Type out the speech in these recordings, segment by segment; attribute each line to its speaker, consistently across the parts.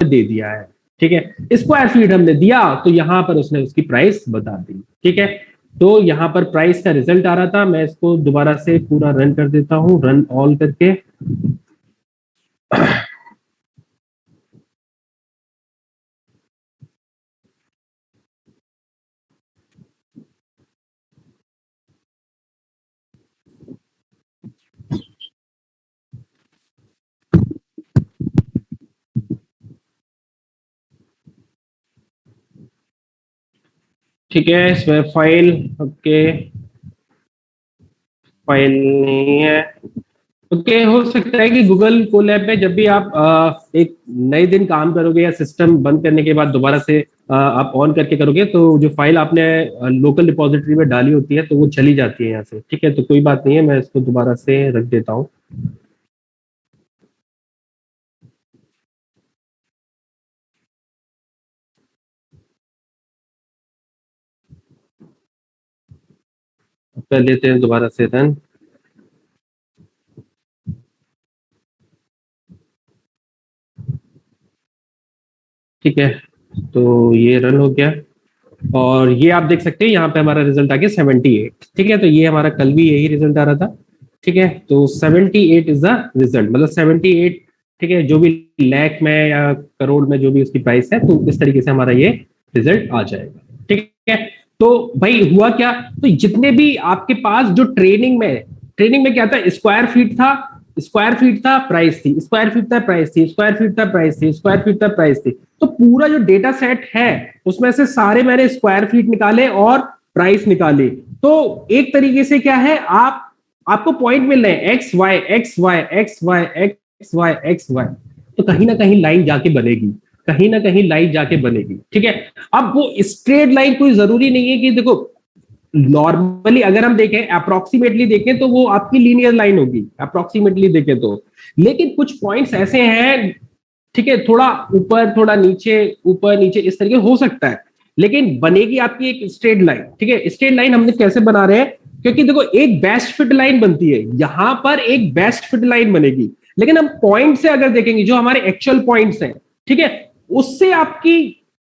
Speaker 1: दे दिया है, ठीक है, स्क्वायर फीट हमने दिया तो यहां पर उसने उसकी प्राइस बता दी, ठीक है। तो यहां पर प्राइस का रिजल्ट आ रहा था, मैं इसको दोबारा से पूरा रन कर देता हूं, रन ऑल करके। ठीक है, इसमें फाइल, ओके, फाइल नहीं है। ओके, हो सकता है कि गूगल कोलैब में जब भी आप एक नए दिन काम करोगे या सिस्टम बंद करने के बाद दोबारा से आप ऑन करके करोगे तो जो फाइल आपने लोकल रिपोजिटरी में डाली होती है तो वो चली जाती है यहाँ से, ठीक है। तो कोई बात नहीं है, मैं इसको दोबारा से रख देता हूँ। कर लेते हैं दोबारा से रन। ठीक है, तो ये रन हो गया और ये आप देख सकते हैं यहाँ पे हमारा रिजल्ट आ गया 78, ठीक है। तो ये हमारा कल भी यही रिजल्ट आ रहा था, ठीक है। तो 78 इज द रिजल्ट, मतलब 78, ठीक है, जो भी लाख में या करोड़ में जो भी उसकी प्राइस है, तो इस तरीके से हमारा ये रिजल्ट आ जाएगा, ठीक है। तो भाई हुआ क्या, तो जितने भी आपके पास जो ट्रेनिंग में क्या था, स्क्वायर फीट था, स्क्वायर फीट था, प्राइस थी, स्क्वायर फीट था, प्राइस थी, स्क्वायर फीट था, प्राइस थी, स्क्वायर फीट था, प्राइस थी। तो पूरा जो डेटा सेट है उसमें से सारे मैंने स्क्वायर फीट निकाले और प्राइस निकाली। तो एक तरीके से क्या है, आपको पॉइंट मिल रहे हैं x y x y x y x y x y, तो कहीं ना कहीं लाइन जाके बनेगी, कहीं ना कहीं लाइन जाके बनेगी, ठीक है। अब वो स्ट्रेट लाइन कोई जरूरी नहीं है कि देखो, नॉर्मली अगर हम देखें, अप्रोक्सीमेटली देखें तो वो आपकी लीनियर लाइन होगी, अप्रोक्सीमेटली देखें तो। लेकिन कुछ पॉइंट्स ऐसे हैं, ठीक है, थोड़ा ऊपर थोड़ा नीचे, ऊपर नीचे इस तरीके हो सकता है, लेकिन बनेगी आपकी एक स्ट्रेट लाइन, ठीक है। स्ट्रेट लाइन हमने कैसे बना रहे हैं, क्योंकि देखो एक बेस्ट फिट लाइन बनती है, यहां पर एक बेस्ट फिट लाइन बनेगी, लेकिन हम पॉइंट से अगर देखेंगे, जो हमारे एक्चुअल पॉइंट्स हैं, ठीक है, उससे आपकी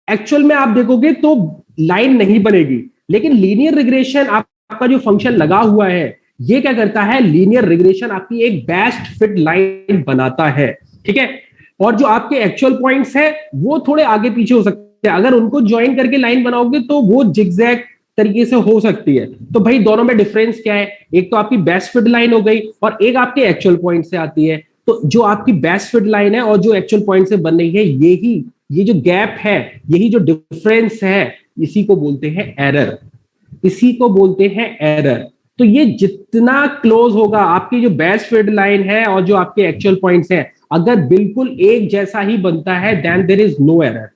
Speaker 1: एक्चुअल में आप देखोगे तो लाइन नहीं बनेगी। लेकिन लीनियर रिग्रेशन आपका जो फंक्शन लगा हुआ है, ये क्या करता है, लीनियर रिग्रेशन आपकी एक बेस्ट फिट लाइन बनाता है, ठीक है। और जो आपके एक्चुअल पॉइंट्स है वो थोड़े आगे पीछे हो सकते हैं, अगर उनको ज्वाइन करके लाइन बनाओगे तो वो जिगजैग तरीके से हो सकती है। तो भाई दोनों में डिफरेंस क्या है, एक तो आपकी बेस्ट फिट लाइन हो गई और एक आपके एक्चुअल पॉइंट से आती है। तो जो आपकी बेस्ट फिट लाइन है और जो एक्चुअल पॉइंट से बन रही है, ये जो गैप है, यही जो डिफरेंस है, इसी को बोलते हैं एरर, इसी को बोलते हैं एरर। तो ये जितना क्लोज होगा आपकी जो बेस्ट फिट लाइन है और जो आपके एक्चुअल पॉइंट्स हैं, अगर बिल्कुल एक जैसा ही बनता है, then there is no error,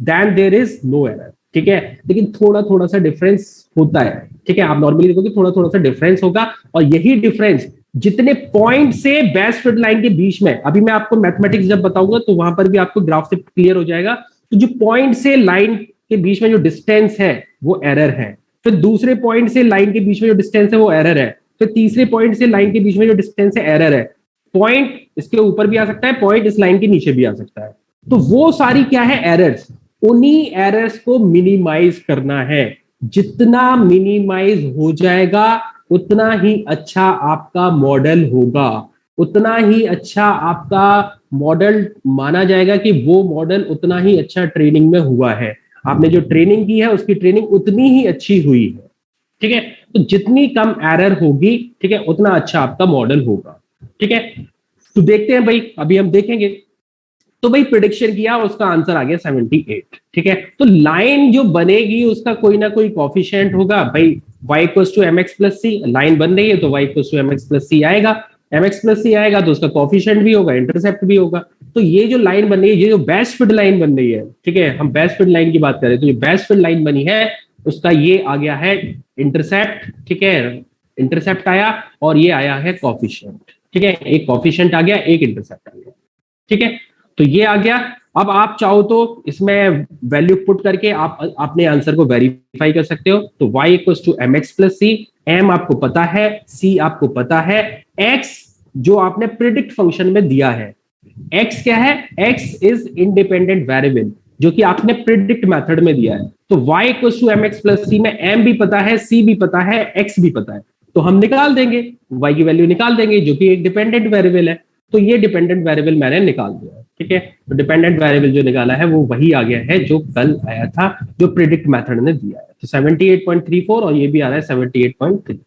Speaker 1: then there is no error, ठीक है। लेकिन थोड़ा थोड़ा सा डिफरेंस होता है, ठीक है, आप नॉर्मली देखोगे थोड़ा थोड़ा सा डिफरेंस होगा, और यही डिफरेंस जितने पॉइंट से बेस्ट फिट लाइन के बीच में, अभी मैं आपको मैथमेटिक्स जब बताऊंगा तो वहां पर भी आपको ग्राफ से क्लियर हो जाएगा। तो जो पॉइंट से लाइन के बीच में जो डिस्टेंस है वो एरर है, फिर दूसरे पॉइंट से लाइन के बीच में जो डिस्टेंस है वो एरर है, फिर तीसरे पॉइंट से लाइन के बीच में जो डिस्टेंस है एरर है, पॉइंट इसके ऊपर भी आ सकता है, पॉइंट इस लाइन के नीचे भी आ सकता है। तो वो सारी क्या है, एरर्स, उन्हीं एरर्स को मिनिमाइज करना है। जितना मिनिमाइज हो जाएगा उतना ही अच्छा आपका मॉडल होगा, उतना ही अच्छा आपका मॉडल माना जाएगा कि वो मॉडल उतना ही अच्छा ट्रेनिंग में हुआ है, आपने जो ट्रेनिंग की है उसकी ट्रेनिंग उतनी ही अच्छी हुई है, ठीक है। तो जितनी कम एरर होगी, ठीक है, उतना अच्छा आपका मॉडल होगा, ठीक है। तो देखते हैं भाई, अभी हम देखेंगे। तो भाई प्रिडिक्शन किया, उसका आंसर आ गया 78, ठीक है। तो लाइन जो बनेगी उसका कोई ना कोई कॉफिशिएंट होगा भाई, y equals to m x plus c, line बन रही है तो y equals to m x plus c आएगा, एम एक्स प्लस सी आएगा तो उसका कॉफिशिएंट भी होगा, इंटरसेप्ट भी होगा। तो ये जो लाइन बन रही है, ये जो बेस्ट फिट लाइन बन रही है, ठीक है, हम बेस्ट फिट लाइन की बात करें तो ये बेस्ट फिट लाइन बनी है, उसका ये आ गया है इंटरसेप्ट, ठीक है, इंटरसेप्ट आया और ये आया है कॉफिशिएंट, ठीक है, एक कॉफिशिएंट आ गया, एक इंटरसेप्ट आ गया, ठीक है। तो ये आ गया। अब आप चाहो तो इसमें वैल्यू पुट करके आप अपने आंसर को वेरीफाई कर सकते हो। तो y equals to m x plus c, m आपको पता है, सी आपको पता है, x जो आपने प्रिडिक्ट फंक्शन में दिया है, एक्स क्या है, एक्स इज इंडिपेंडेंट वेरिएबल जो कि आपने प्रिडिक्ट मेथड में दिया है। तो y equals to m x plus c में m भी पता है, c भी पता है, x भी पता है, तो हम निकाल देंगे, y की वैल्यू निकाल देंगे जो कि एक डिपेंडेंट वेरिएबल है। तो ये डिपेंडेंट वेरिएबल मैंने निकाल दिया है, ठीक है। तो डिपेंडेंट वेरिएबल जो निकाला है वो वही आ गया है जो कल आया था, जो प्रिडिक्ट मेथड ने दिया है। तो 78.34 और ये भी आ रहा है 78.34,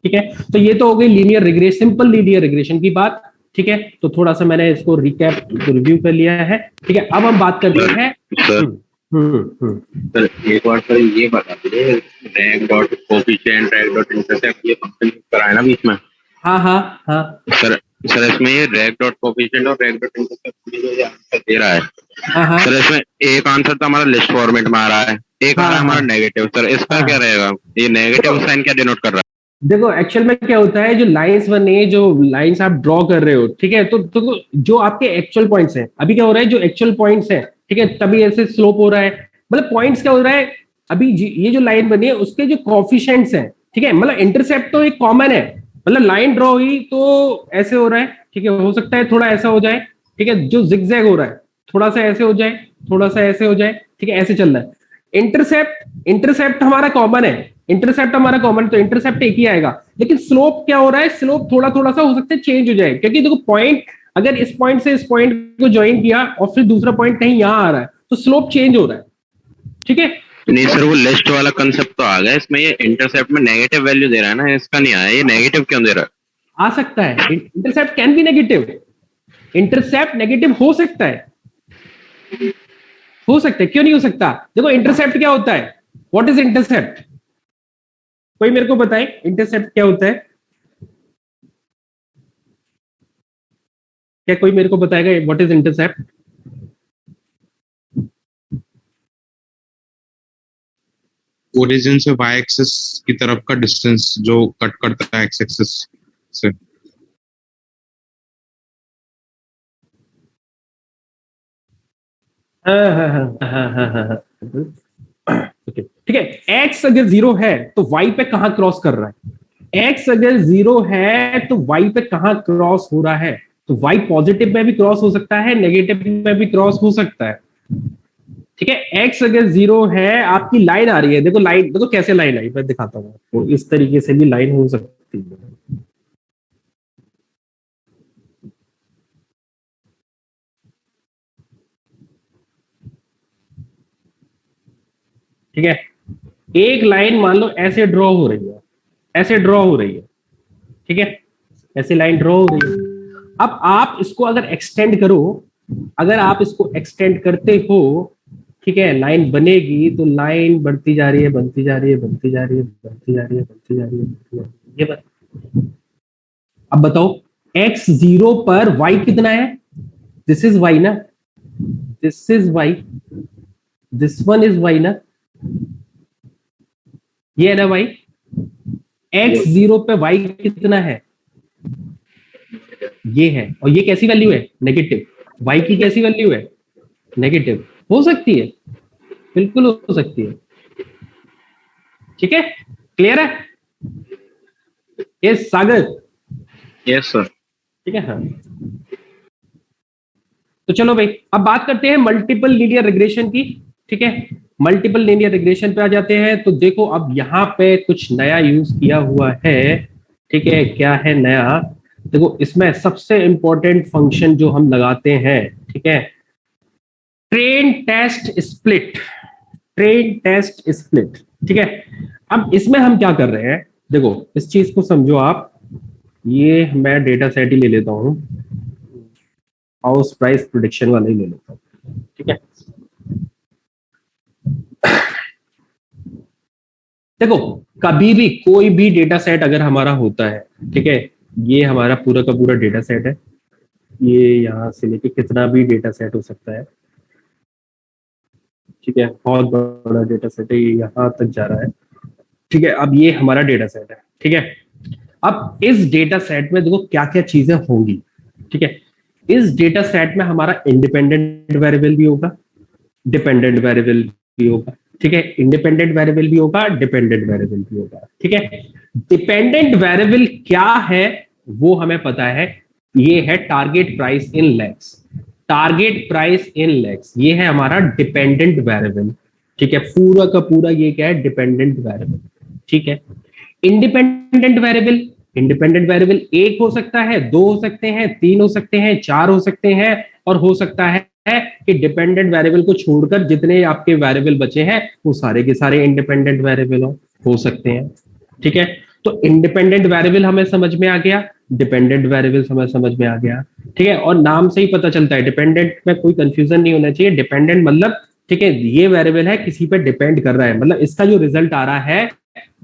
Speaker 1: ठीक है। तो ये तो हो गई linear regression, simple linear regression की बात, ठीक है। तो थोड़ा सा मैंने इसको रिकैप रिव्यू कर लिया है, ठीक है। अब हम बात करते हैं
Speaker 2: सर सर एक बार सर ये बता दीजिए, rag dot coefficient, rag dot intercept, ये फंक्शन कराए ना बीच में।
Speaker 1: हाँ हाँ हाँ
Speaker 2: सर सर इसमें ये रैग डॉट कोफिशिएंट और रैग डॉट इंटरसेप्ट जो ये आंसर दे रहा है,
Speaker 1: हाँ हाँ
Speaker 2: सर इसमें एक आंसर तो हमारा लिस्ट फॉर्मेट में आ रहा है, एक आ रहा है
Speaker 1: हाँ
Speaker 2: हमारा
Speaker 1: हाँ
Speaker 2: नेगेटिव। सर इसका
Speaker 1: हाँ।
Speaker 2: क्या रहेगा, ये नेगेटिव साइन क्या डिनोट कर रहा
Speaker 1: देखो एक्चुअल में क्या होता है, जो लाइंस बने, जो लाइंस आप ड्रॉ कर रहे हो, ठीक है, तो जो आपके एक्चुअल पॉइंट्स हैं, अभी क्या हो रहा है, जो एक्चुअल पॉइंट्स हैं, ठीक है, तभी ऐसे स्लोप हो रहा है। मतलब पॉइंट्स क्या हो रहा है, अभी ये जो लाइन बनी है उसके जो कॉफिशिएंट्स हैं, ठीक है, मतलब इंटरसेप्ट तो एक कॉमन है, मतलब लाइन ड्रॉ हुई तो ऐसे हो रहा है, ठीक है, हो सकता है थोड़ा ऐसा हो जाए, ठीक है, जो जिगजैग हो रहा है थोड़ा सा ऐसे हो जाए, थोड़ा सा ऐसे हो जाए, ठीक है, ऐसे चल रहा है। इंटरसेप्ट इंटरसेप्ट हमारा कॉमन है, इंटरसेप्ट हमारा कॉमन, तो इंटरसेप्ट एक ही आएगा। लेकिन स्लोप क्या हो रहा है, स्लोप थोड़ा थोड़ा सा हो सकता है चेंज हो जाए, क्योंकि देखो पॉइंट अगर इस पॉइंट से इस पॉइंट को ज्वाइन किया और फिर दूसरा पॉइंट कहीं यहां आ रहा है तो स्लोप चेंज हो रहा है, ठीक है।
Speaker 2: है? नहीं सर, वो लिस्ट वाला कंसेप्ट तो आ गया, इसमें ये इंटरसेप्ट में नेगेटिव वैल्यू दे रहा है ना, इसका नहीं आया, ये नेगेटिव क्यों दे रहा है?
Speaker 1: आ सकता है, intercept can be negative, intercept negative हो सकता है, क्यों नहीं हो सकता। देखो इंटरसेप्ट क्या होता है, व्हाट इज इंटरसेप्ट, कोई मेरे को बताए इंटरसेप्ट क्या होता है, क्या कोई मेरे को बताएगा व्हाट इज इंटरसेप्ट।
Speaker 3: ओरिजिन से वाई एक्सिस की तरफ का डिस्टेंस जो कट करता है एक्स एक्सिस से।
Speaker 1: हाँ हाँ हाँ हाँ हाँ हाँ हाँ। ओके ठीक है, एक्स अगर जीरो है तो वाई पे कहां क्रॉस कर रहा है, एक्स अगर जीरो है तो वाई पे कहां क्रॉस हो रहा है, तो वाई पॉजिटिव में भी क्रॉस हो सकता है, नेगेटिव में भी क्रॉस हो सकता है, ठीक है। एक्स अगर जीरो है, आपकी लाइन आ रही है, देखो लाइन, देखो कैसे लाइन आई, मैं दिखाता हूँ आपको, इस तरीके से भी लाइन हो सकती है, ठीक है। एक लाइन मान लो ऐसे ड्रॉ हो रही है, ऐसे ड्रॉ हो रही है, ठीक है, ऐसे लाइन ड्रॉ हो रही है। अब आप इसको अगर एक्सटेंड करो, अगर आप इसको एक्सटेंड करते हो, ठीक है, लाइन बनेगी, तो लाइन बढ़ती जा रही है, बनती जा रही है, बनती जा रही है, बनती जा रही है, बनती जा रही है, बनती जा रही है, ये बन। अब बताओ एक्स जीरो पर वाई कितना है, दिस इज वाई ना, this is y, this one is y ना, ये है ना वाई। एक्स जीरो पे वाई कितना है, ये है, और ये कैसी वैल्यू है, नेगेटिव, वाई की कैसी वैल्यू है, नेगेटिव, हो सकती है, बिल्कुल हो सकती है, ठीक है, क्लियर है, ये सागर,
Speaker 2: यस सर।
Speaker 1: ठीक है। हाँ तो चलो भाई अब बात करते हैं मल्टीपल लीनियर रिग्रेशन की, ठीक है, मल्टीपल लीनियर रिग्रेशन पे आ जाते हैं। तो देखो अब यहाँ पे कुछ नया यूज किया हुआ है, ठीक है, क्या है नया, देखो इसमें सबसे इंपॉर्टेंट फंक्शन जो हम लगाते हैं, ठीक है, train test split, train test split, ठीक है। अब इसमें हम क्या कर रहे हैं, देखो इस चीज को समझो आप, ये मैं डेटा सेट ही ले लेता हूं, हाउस प्राइस प्रोडिक्शन वाला ही ले लेता हूं, ठीक है। देखो कभी भी कोई भी डेटा सेट अगर हमारा होता है, ठीक है, ये हमारा पूरा का पूरा डेटा सेट है, ये यहां से लेके कितना भी डेटा सेट हो सकता है, ठीक है, बहुत बड़ा डेटा सेट है, ये यहाँ तक जा रहा है, ठीक है। अब ये हमारा डेटा सेट है, ठीक है। अब इस डेटा सेट में देखो क्या क्या चीजें होंगी, ठीक है। इस डेटा सेट में हमारा इंडिपेंडेंट वेरिएबल भी होगा, डिपेंडेंट वेरिएबल भी होगा, ठीक है, इंडिपेंडेंट वेरिएबल भी होगा, डिपेंडेंट वेरिएबल भी होगा, ठीक है। डिपेंडेंट वेरिएबल क्या है वो हमें पता है, ये है target price in lakhs. Target price in lakhs ये है हमारा डिपेंडेंट वेरिएबल, ठीक है, पूरा का पूरा ये क्या है, डिपेंडेंट वेरिएबल, ठीक है। इंडिपेंडेंट वेरिएबल, इंडिपेंडेंट वेरिएबल एक हो सकता है, दो हो सकते हैं, तीन हो सकते हैं, चार हो सकते हैं, और हो सकता है कि डिपेंडेंट वेरिएबल को छोड़कर जितने आपके वेरिएबल बचे हैं वो सारे के सारे इंडिपेंडेंट वेरिएबल हो सकते हैं, ठीक है। तो इंडिपेंडेंट वेरिएबल हमें समझ में आ गया, डिपेंडेंट वेरिएबल हमें समझ में आ गया, ठीक है। और नाम से ही पता चलता है, डिपेंडेंट में कोई कंफ्यूजन नहीं होना चाहिए। डिपेंडेंट मतलब, ठीक है, ये वेरिएबल है किसी पे डिपेंड कर रहा है, मतलब इसका जो रिजल्ट आ रहा है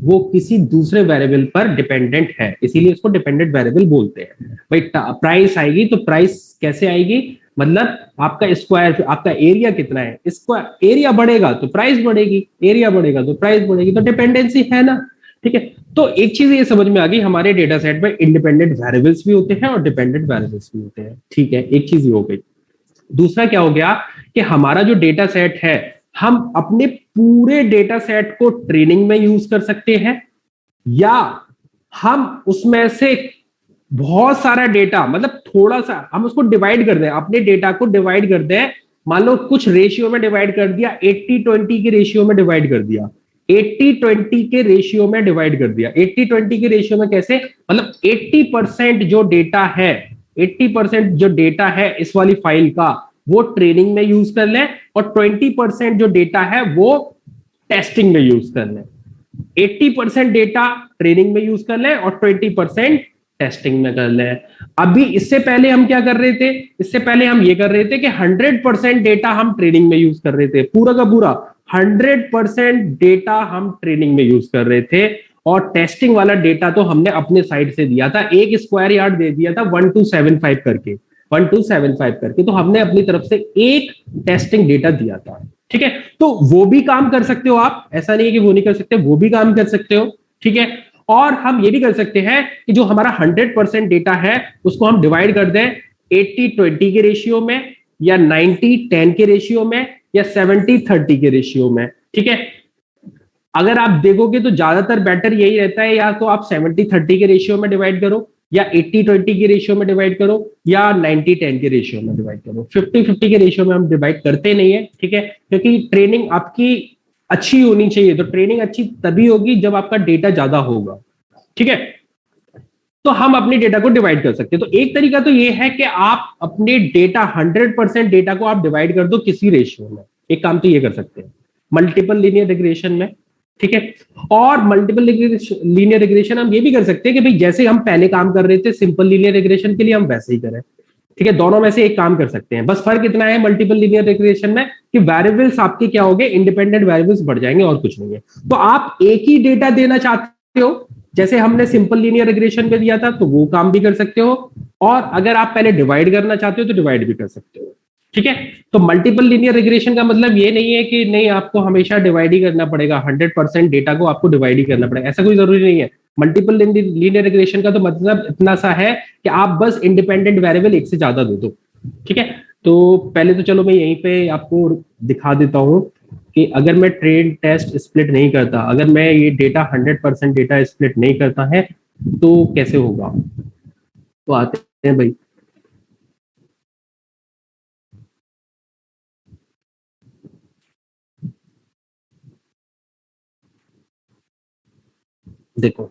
Speaker 1: वो किसी दूसरे वेरिएबल पर डिपेंडेंट है, इसीलिए इसको डिपेंडेंट वेरिएबल बोलते हैं। भाई प्राइस आएगी तो प्राइस कैसे आएगी, मतलब आपका स्क्वायर, आपका एरिया कितना है, स्क्वायर एरिया बढ़ेगा तो प्राइस बढ़ेगी, एरिया बढ़ेगा तो प्राइस बढ़ेगी, तो डिपेंडेंसी है ना, ठीक है। तो एक चीज ये समझ में आ गई, हमारे डेटा सेट में इंडिपेंडेंट वेरिएबल्स भी होते हैं और डिपेंडेंट वेरिएबल्स भी होते हैं, ठीक है, एक चीज ये हो गई। दूसरा क्या हो गया कि हमारा जो डेटा सेट है, हम अपने पूरे डेटा सेट को ट्रेनिंग में यूज कर सकते हैं, या हम उसमें से बहुत सारा डेटा, मतलब थोड़ा सा हम उसको डिवाइड कर दें, अपने डेटा को डिवाइड कर दें, मान लो कुछ रेशियो में डिवाइड कर दिया, 80-20 के रेशियो में डिवाइड कर दिया, 80-20 के रेशियो में डिवाइड कर दिया। 80-20 के रेशियो में कैसे, मतलब 80% जो डेटा है, 80% जो डेटा है इस वाली फाइल का वो ट्रेनिंग में यूज कर लें, और 20% जो डेटा है वो टेस्टिंग में यूज कर लें। 80% डेटा ट्रेनिंग में यूज कर लें और 20% टेस्टिंग में कर लें। अभी इससे पहले हम क्या कर रहे थे, इससे पहले हम ये कर रहे थे कि 100% डेटा हम ट्रेनिंग में यूज कर रहे थे, पूरा का पूरा 100% डेटा हम ट्रेनिंग में यूज कर रहे थे, और टेस्टिंग वाला डेटा तो हमने अपने साइड से दिया था, एक स्क्वायर यार्ड दे दिया था 1275 करके, 1275 करके, तो हमने अपनी तरफ से एक टेस्टिंग डेटा दिया था, ठीक है। तो वो भी काम कर सकते हो आप, ऐसा नहीं है कि वो नहीं कर सकते, वो भी काम कर सकते हो, ठीक है। और हम ये भी कर सकते हैं कि जो हमारा 100% डेटा है उसको हम डिवाइड कर दें 80-20 के रेशियो में, या 90-10 के रेशियो में, या 70-30 के रेशियो में, ठीक है। अगर आप देखोगे तो ज्यादातर बेटर यही रहता है, या तो आप 70-30 के रेशियो में डिवाइड करो, या 80-20 के रेशियो में डिवाइड करो, या 90-10 के रेशियो में डिवाइड करो। 50-50 के रेशियो में हम डिवाइड करते नहीं है, ठीक है, क्योंकि ट्रेनिंग आपकी अच्छी होनी चाहिए। तो ट्रेनिंग अच्छी तभी होगी जब आपका डेटा ज्यादा होगा, ठीक है। तो हम अपने डेटा को डिवाइड कर सकते हैं। तो एक तरीका तो ये है कि आप अपने डेटा 100% डेटा को आप डिवाइड कर दो किसी रेशियो में, एक काम तो ये कर सकते हैं मल्टीपल लीनियर रिग्रेशन में, ठीक है। और मल्टीपल लीनियर रिग्रेशन हम ये भी कर सकते हैं कि भाई जैसे हम पहले काम कर रहे थे सिंपल लीनियर रिग्रेशन के लिए, हम वैसे ही करें, ठीक है। दोनों में से एक काम कर सकते हैं, बस फर्क इतना है मल्टीपल लीनियर रिग्रेशन में कि वेरिएबल्स आपके क्या हो गए, इंडिपेंडेंट वेरिएबल्स बढ़ जाएंगे, और कुछ नहीं है। तो आप एक ही डेटा देना चाहते हो, जैसे हमने सिंपल लीनियर रिग्रेशन पे दिया था, तो वो काम भी कर सकते हो, और अगर आप पहले डिवाइड करना चाहते हो तो डिवाइड भी कर सकते हो, ठीक है। तो मल्टीपल लीनियर रिग्रेशन का मतलब ये नहीं है कि नहीं आपको हमेशा डिवाइड ही करना पड़ेगा, 100% डेटा को आपको डिवाइड ही करना पड़ेगा, ऐसा कोई जरूरी नहीं है। मल्टीपल लीनियर रिग्रेशन का तो मतलब इतना सा है कि आप बस इंडिपेंडेंट वेरिएबल एक से ज्यादा दे दो, ठीक है। तो पहले तो चलो मैं यहीं पे आपको दिखा देता हूं कि अगर मैं ट्रेन टेस्ट स्प्लिट नहीं करता, अगर मैं ये डेटा 100% डेटा स्प्लिट नहीं करता है तो कैसे होगा। तो आते हैं भाई, देखो,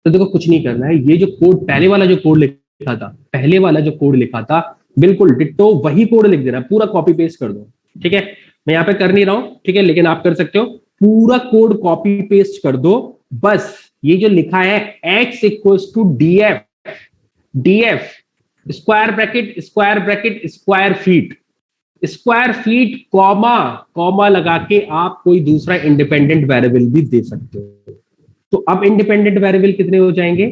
Speaker 1: तो देखो कुछ नहीं करना है, ये जो कोड पहले वाला जो कोड लिखा था, पहले वाला जो कोड लिखा था बिल्कुल डिट्टो वही कोड लिख देना, पूरा कॉपी पेस्ट कर दो, ठीक है। मैं यहाँ पे कर नहीं रहा हूं, ठीक है, लेकिन आप कर सकते हो, पूरा कोड कॉपी पेस्ट कर दो। बस ये जो लिखा है x equals to df, df square bracket square feet comma comma लगा के आप कोई दूसरा इंडिपेंडेंट वेरिएबल भी दे सकते हो। तो अब इंडिपेंडेंट वेरिएबल कितने हो जाएंगे,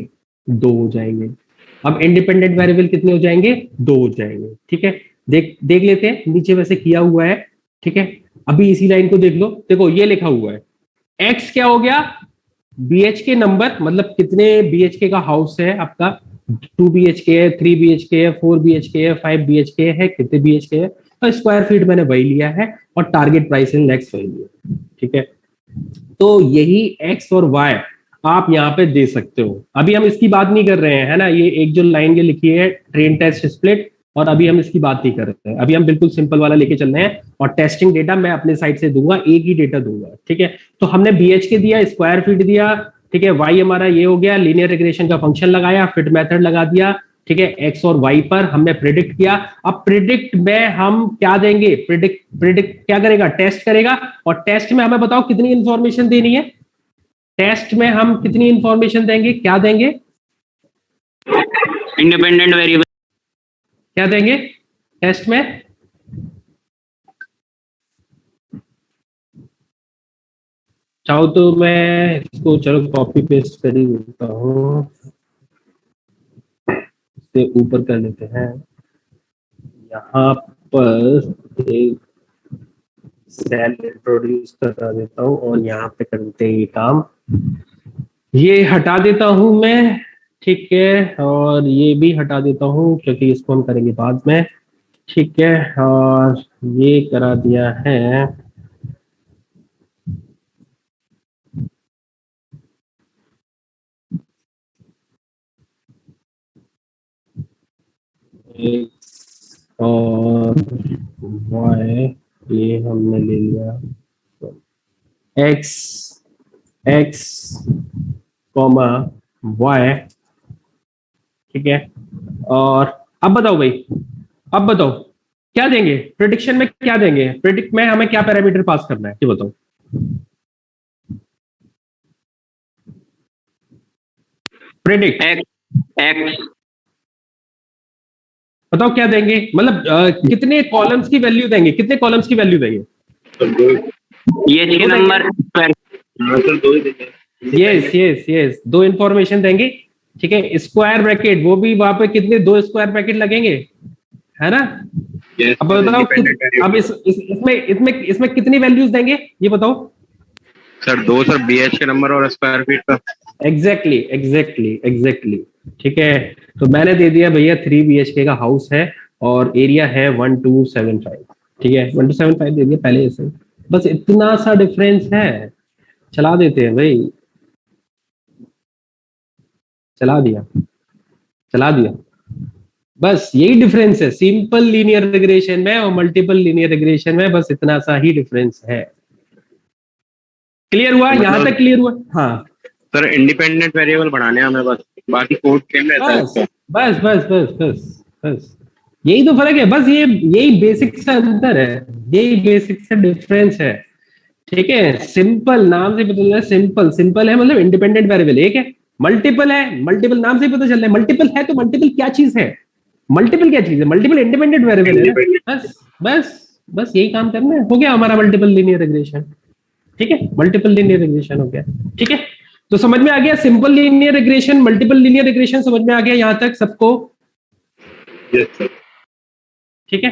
Speaker 1: 2 हो जाएंगे। अब इंडिपेंडेंट वेरिएबल कितने हो जाएंगे, 2 हो जाएंगे, ठीक है। देख लेते हैं, नीचे वैसे किया हुआ है, ठीक है। अभी इसी लाइन को देख लो, देखो ये लिखा हुआ है x क्या हो गया, BHK नंबर, मतलब कितने BHK का हाउस है आपका, 2 BHK है, 3 BHK है, 4 BHK है, 5 BHK है, कितने BHK है, तो स्क्वायर फीट मैंने वही लिया है, और टारगेट प्राइस इन लैक्स वही लिया, ठीक है। तो यही x और y आप यहाँ पे दे सकते हो। अभी हम इसकी बात नहीं कर रहे हैं, है ना, ये एक जो लाइन ये लिखी है ट्रेन टेस्ट स्प्लिट, और अभी हम इसकी बात नहीं कर रहे हैं, अभी हम बिल्कुल सिंपल वाला लेके चल रहे हैं, और टेस्टिंग डेटा मैं अपने साइड से दूंगा, एक ही डेटा दूंगा, ठीक है। तो हमने BHK दिया, स्क्वायर फीट दिया, ठीक है, y हमारा ये हो गया, लीनियर रिग्रेशन का फंक्शन लगाया, फिट मेथड लगा दिया, ठीक है, x और y पर हमने प्रिडिक्ट किया। अब प्रिडिक्ट में हम क्या देंगे, प्रिडिक्ट क्या करेगा, टेस्ट करेगा, और टेस्ट में हमें बताओ कितनी इंफॉर्मेशन देनी है, टेस्ट में हम कितनी इंफॉर्मेशन देंगे, क्या देंगे,
Speaker 4: इंडिपेंडेंट वेरिएबल
Speaker 1: क्या देंगे टेस्ट में, चाहो तो मैं इसको चलो कॉपी पेस्ट कर ही देता हूँ, इससे ऊपर कर लेते हैं, यहाँ पर एक सेल इंट्रोड्यूस करा देता हूँ, और यहाँ पे करते हैं ये काम, ये हटा देता हूँ मैं, ठीक है, और ये भी हटा देता हूँ क्योंकि इसको हम करेंगे बाद में, ठीक है, और ये करा दिया है, एक्स और वाई ये हमने ले लिया, एक्स एक्स कॉमा वाई, ठीक है, और अब बताओ भाई, अब बताओ क्या देंगे प्रिडिक्शन में, क्या देंगे प्रिडिक्ट में, हमें क्या पैरामीटर पास करना है ये बताओ, प्रिडिक्ट
Speaker 4: एक्स
Speaker 1: बताओ क्या देंगे, मतलब कितने कॉलम्स की वैल्यू देंगे, कितने कॉलम्स की वैल्यू देंगे,
Speaker 4: ये के नंबर
Speaker 1: यस यस यस, दो इंफॉर्मेशन देंगे, ठीक है, स्क्वायर ब्रैकेट, वो भी वहां पे कितने, दो स्क्वायर ब्रैकेट लगेंगे, है ना। अब बताओ अब इसमें इसमें इसमें कितनी वैल्यूज देंगे ये बताओ
Speaker 2: सर, दो सर BHK नंबर और स्क्वायर फीट का।
Speaker 1: एग्जैक्टली एग्जैक्टली एग्जैक्टली, ठीक है, तो मैंने दे दिया भैया 3 BHK का हाउस है और एरिया है 1275, ठीक है, 1275 दे दिया पहले ऐसे, बस इतना सा डिफरेंस है, चला देते हैं भाई, चला दिया, बस यही डिफरेंस है सिंपल लीनियर रिग्रेशन में और मल्टीपल लीनियर रिग्रेशन में, बस इतना सा ही डिफरेंस है। क्लियर हुआ, यहां तक क्लियर हुआ, हाँ
Speaker 2: सर इंडिपेंडेंट वेरिएबल बढ़ाने हमें, बस बाकी कोड सेम रहता है
Speaker 1: बस
Speaker 2: इसका।
Speaker 1: बस बस बस बस बस यही तो फर्क है, बस ये यही बेसिक सा अंतर है, यही बेसिक सा डिफरेंस है, ठीक है। सिंपल नाम से पता चल रहा है, सिंपल सिंपल है मतलब इंडिपेंडेंट वेरिएबल एक है, मल्टीपल है, मल्टीपल नाम से पता चल रहा है, मल्टीपल है तो मल्टीपल क्या चीज है, मल्टीपल क्या चीज है, मल्टीपल इंडिपेंडेंट वेरिएबल है, बस बस बस यही काम करना है, हो गया हमारा मल्टीपल लीनियर रिग्रेशन, ठीक है, मल्टीपल लीनियर रिग्रेशन हो गया, ठीक है। तो समझ में आ गया simple linear regression, multiple linear regression, समझ में आ गया यहां तक सबको,
Speaker 2: यस सर।
Speaker 1: ठीक है।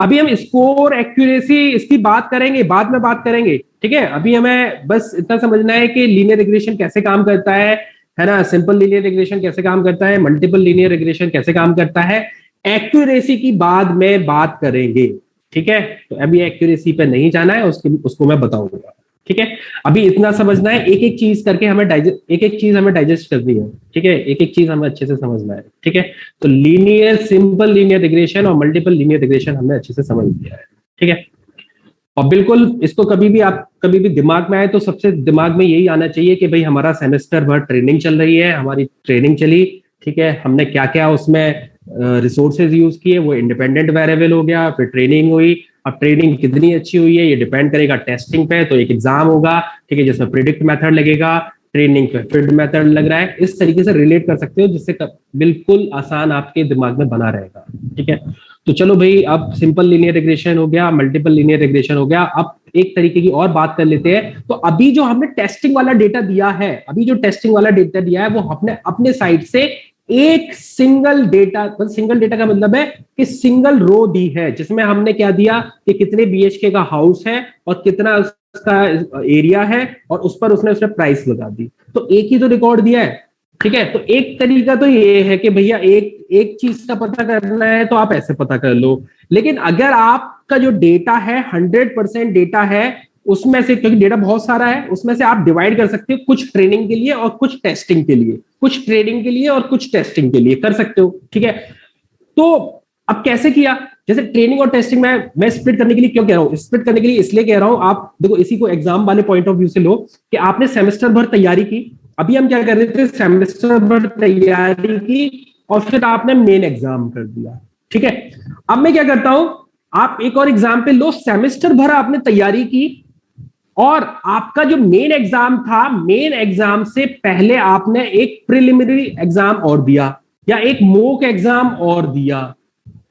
Speaker 1: अभी हम स्कोर एक्यूरेसी इसकी बात करेंगे, बाद में बात करेंगे, ठीक है। अभी हमें बस इतना समझना है कि लीनियर रिग्रेशन कैसे काम करता है ना, सिंपल लीनियर रिग्रेशन कैसे काम करता है, मल्टीपल लीनियर रिग्रेशन कैसे काम करता है, एक्यूरेसी की बाद में बात करेंगे, ठीक है। तो अभी एक्यूरेसी पे नहीं जाना है, उसको मैं बताऊंगा, ठीक है। अभी इतना समझना है, एक एक चीज करके हमें डाइजेस्ट करनी है, ठीक है, एक एक चीज हमें अच्छे से समझना है, ठीक है। तो लीनियर, सिंपल लीनियर रिग्रेशन और मल्टीपल लीनियर रिग्रेशन हमने अच्छे से समझ लिया है, ठीक है। और बिल्कुल इसको कभी भी दिमाग में आए तो सबसे दिमाग में यही आना चाहिए कि भाई हमारा सेमेस्टर भर ट्रेनिंग चल रही है, हमारी ट्रेनिंग चली, ठीक है, हमने क्या क्या उसमें रिसोर्सेज यूज किए, वो इंडिपेंडेंट वेरिएबल हो गया, फिर ट्रेनिंग हुई, अब ट्रेनिंग कितनी अच्छी हुई है ये डिपेंड करेगा टेस्टिंग पे, तो एक एग्जाम होगा, ठीक है, जिसमें प्रिडिक्ट मेथड लगेगा, ट्रेनिंग पे फिट मेथड लग रहा है, इस तरीके से रिलेट कर सकते हो जिससे बिल्कुल आसान आपके दिमाग में बना रहेगा, ठीक है। तो चलो भाई, अब सिंपल लीनियर रिग्रेशन हो गया, मल्टीपल लीनियर रिग्रेशन हो गया, अब एक तरीके की और बात कर लेते हैं। तो अभी जो हमने टेस्टिंग वाला डेटा दिया है, वो हमने अपने साइड से एक सिंगल डेटा का मतलब है कि सिंगल रो दी है, जिसमें हमने क्या दिया कि कितने BHK का हाउस है और कितना उसका एरिया है, और उस पर उसने प्राइस लगा दी, तो एक ही तो रिकॉर्ड दिया है, ठीक है। तो एक तरीका तो ये है कि भैया एक चीज का पता करना है तो आप ऐसे पता कर लो, लेकिन अगर आपका जो डेटा है 100% डेटा है, उसमें से, क्योंकि डेटा बहुत सारा है, उसमें से आप डिवाइड कर सकते हो कुछ ट्रेनिंग के लिए और कुछ टेस्टिंग के लिए, कुछ ट्रेनिंग के लिए और कुछ टेस्टिंग के लिए कर सकते हो, ठीक है। तो अब कैसे किया, जैसे ट्रेनिंग और टेस्टिंग में मैं स्प्लिट करने के लिए क्यों कह रहा हूं, स्प्लिट करने के लिए इसलिए कह रहा हूं, आप देखो इसी को एग्जाम वाले पॉइंट ऑफ व्यू से लो कि आपने सेमेस्टर भर तैयारी की, अभी हम क्या कर रहे थे, सेमेस्टर भर तैयारी की और फिर आपने मेन एग्जाम कर दिया, ठीक है। अब मैं क्या करता हूं, आप एक और एग्जाम्पल लो, सेमेस्टर भर आपने तैयारी की और आपका जो मेन एग्जाम था, मेन एग्जाम से पहले आपने एक प्रिलिमिनरी एग्जाम और दिया या एक मॉक एग्जाम और दिया,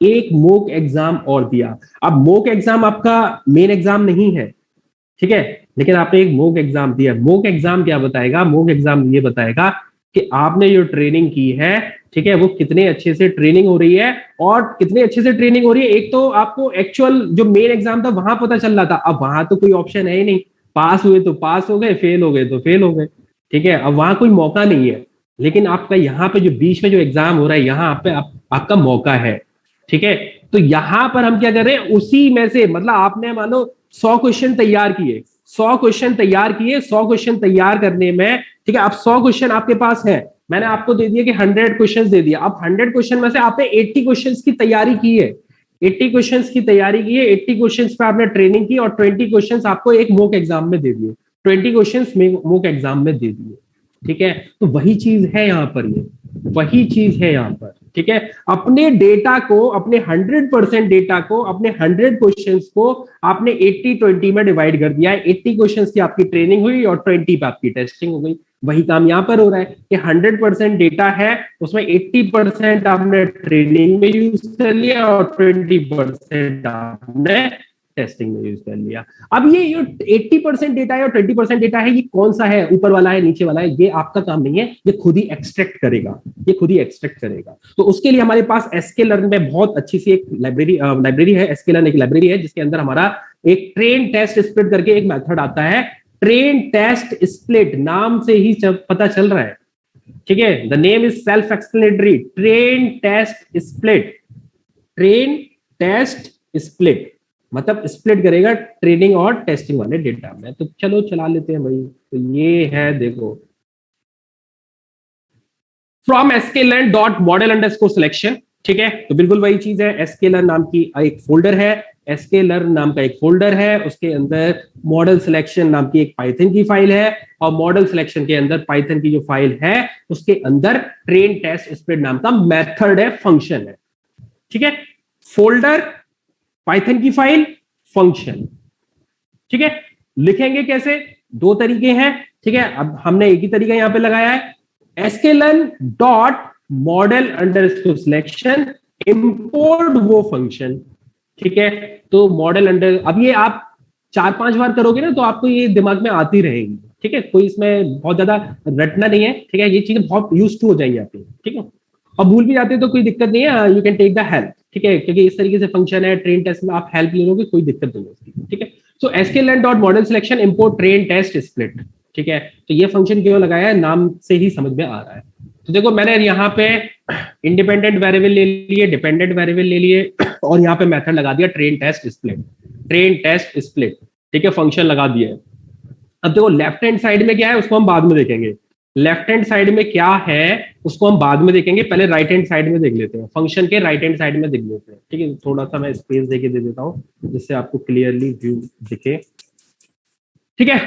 Speaker 1: एक मॉक एग्जाम और दिया। अब मॉक एग्जाम आपका मेन एग्जाम नहीं है, ठीक है, लेकिन आपने एक मॉक एग्जाम दिया। मॉक एग्जाम क्या बताएगा, मॉक एग्जाम ये बताएगा कि आपने जो ट्रेनिंग की है, ठीक है, वो कितने अच्छे से ट्रेनिंग हो रही है और कितने अच्छे से ट्रेनिंग हो रही है। एक तो आपको एक्चुअल जो मेन एग्जाम था वहां पता चल रहा था, अब वहां तो कोई ऑप्शन है ही नहीं, पास हुए तो पास हो गए, फेल हो गए तो फेल हो गए, ठीक है, अब वहां कोई मौका नहीं है। लेकिन आपका यहाँ पे जो बीच में जो एग्जाम हो रहा है, यहाँ पे आपका मौका है, ठीक है। तो यहां पर हम क्या कर रहे हैं, उसी में से, मतलब आपने मानो 100 क्वेश्चन तैयार किए, 100 क्वेश्चन तैयार किए, 100 क्वेश्चन तैयार करने में, ठीक है, अब 100 क्वेश्चन आपके पास है, मैंने आपको दे दिया कि 100 क्वेश्चन दे दिया। अब 100 क्वेश्चन में से आपने 80 क्वेश्चन की तैयारी की है, 80 क्वेश्चन की तैयारी की है, 80 क्वेश्चन पे आपने ट्रेनिंग की और 20 क्वेश्चन आपको एक मॉक एग्जाम में दे दिए, 20 क्वेश्चन मॉक एग्जाम में दे दिए, ठीक है। तो वही चीज है यहाँ पर, ये वही चीज है यहाँ पर, ठीक है। अपने डेटा को, अपने 100% डेटा को, अपने 100 क्वेश्चंस को आपने 80-20 में डिवाइड कर दिया है। 80 क्वेश्चंस की आपकी ट्रेनिंग हुई और 20 पे आपकी टेस्टिंग हो गई। वही काम यहां पर हो रहा है कि 100% डेटा है, उसमें 80% आपने ट्रेनिंग में यूज कर लिया और 20% आपने टेस्टिंग में यूज कर लिया। अब ये 80% डेटा है और 20% डेटा है, ये कौन सा है, ऊपर वाला है, नीचे वाला है, ये आपका काम नहीं है, ये खुद ही एक्सट्रैक्ट करेगा, ये खुद ही एक्सट्रैक्ट करेगा। तो उसके लिए हमारे पास sklearn में बहुत अच्छी सी एक लाइब्रेरी है, sklearn एक लाइब्रेरी है जिसके अंदर हमारा एक ट्रेन टेस्ट स्प्लिट करके एक मेथड आता है। ट्रेन टेस्ट स्प्लिट नाम से ही पता चल रहा है, ठीक है, the name is self explanatory, train test split, train test split मतलब स्प्लिट करेगा ट्रेनिंग और टेस्टिंग वाले डेटा में। तो चलो चला लेते हैं भाई। तो ये है, देखो, फ्रॉम sklearn.model_selection, ठीक है, तो बिल्कुल वही चीज है। sklearn नाम की एक फोल्डर है, sklearn नाम का एक फोल्डर है, उसके अंदर मॉडल सिलेक्शन नाम की एक पाइथन की फाइल है और मॉडल सिलेक्शन के अंदर पाइथन की जो फाइल है उसके अंदर ट्रेन टेस्ट स्प्लिट नाम का मेथड है, फंक्शन है, ठीक है। फोल्डर, पाइथन की फाइल, फंक्शन, ठीक है। लिखेंगे कैसे, दो तरीके हैं, ठीक है। अब हमने एक ही तरीका यहां पे लगाया है, sklearn.model_selection इंपोर्ट वो फंक्शन, ठीक है। तो मॉडल अंडर, अब ये आप 4-5 बार करोगे ना तो आपको ये दिमाग में आती रहेगी, ठीक है, कोई इसमें बहुत ज्यादा रटना नहीं है, ठीक है, ये चीजें बहुत यूज टू हो जाएंगी आपकी, ठीक है। और भूल भी जाते हैं तो कोई दिक्कत नहीं है, you can take the help, ठीक है, क्योंकि इस तरीके से फंक्शन है ट्रेन टेस्ट में, आप हेल्प ले लोगे, कोई दिक्कत नहीं होती, ठीक है। So sklearn.model_selection import train test split, ठीक है। तो ये फंक्शन क्यों लगाया है, नाम से ही समझ में आ रहा है। तो देखो मैंने यहाँ पे इंडिपेंडेंट वेरिएबल ले लिए, डिपेंडेंट वेरिएबल ले लिए और यहाँ पे मेथड लगा दिया train test split, train test split, ठीक है, फंक्शन लगा दिया। अब देखो लेफ्ट हैंड साइड में क्या है उसको हम बाद में देखेंगे, लेफ्ट हैंड साइड में क्या है उसको हम बाद में देखेंगे, पहले राइट हैंड साइड में देख लेते हैं, फंक्शन के राइट हैंड साइड में देख लेते हैं, ठीक है। थोड़ा सा मैं स्पेस देके दे देता हूँ जिससे आपको क्लियरली व्यू दिखे, ठीक है।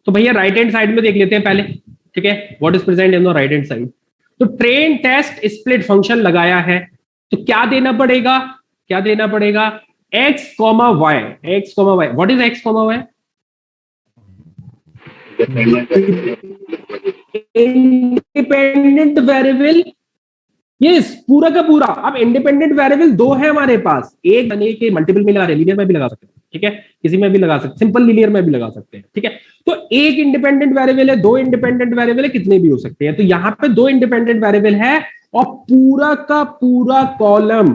Speaker 1: तो भैया राइट हैंड साइड में देख लेते हैं पहले, ठीक है, what is present in the right hand side. तो ट्रेन टेस्ट स्प्लिट फंक्शन लगाया है, तो क्या देना पड़ेगा, क्या देना पड़ेगा, x, y, x, y, what is x, y, independent variable, yes, पूरा का पूरा। अब इंडिपेंडेंट वेरिएबल दो है हमारे पास, एक बने के मल्टीपल में लगा रहे, लीनियर में भी लगा सकते हैं, ठीक है, किसी में भी लगा सकते, सिंपल लीनियर में भी लगा सकते हैं, ठीक है। तो एक इंडिपेंडेंट वेरिएबल है, दो इंडिपेंडेंट वेरिएबल है, कितने भी हो सकते हैं। तो यहां पे दो इंडिपेंडेंट वेरिएबल है और पूरा का पूरा कॉलम,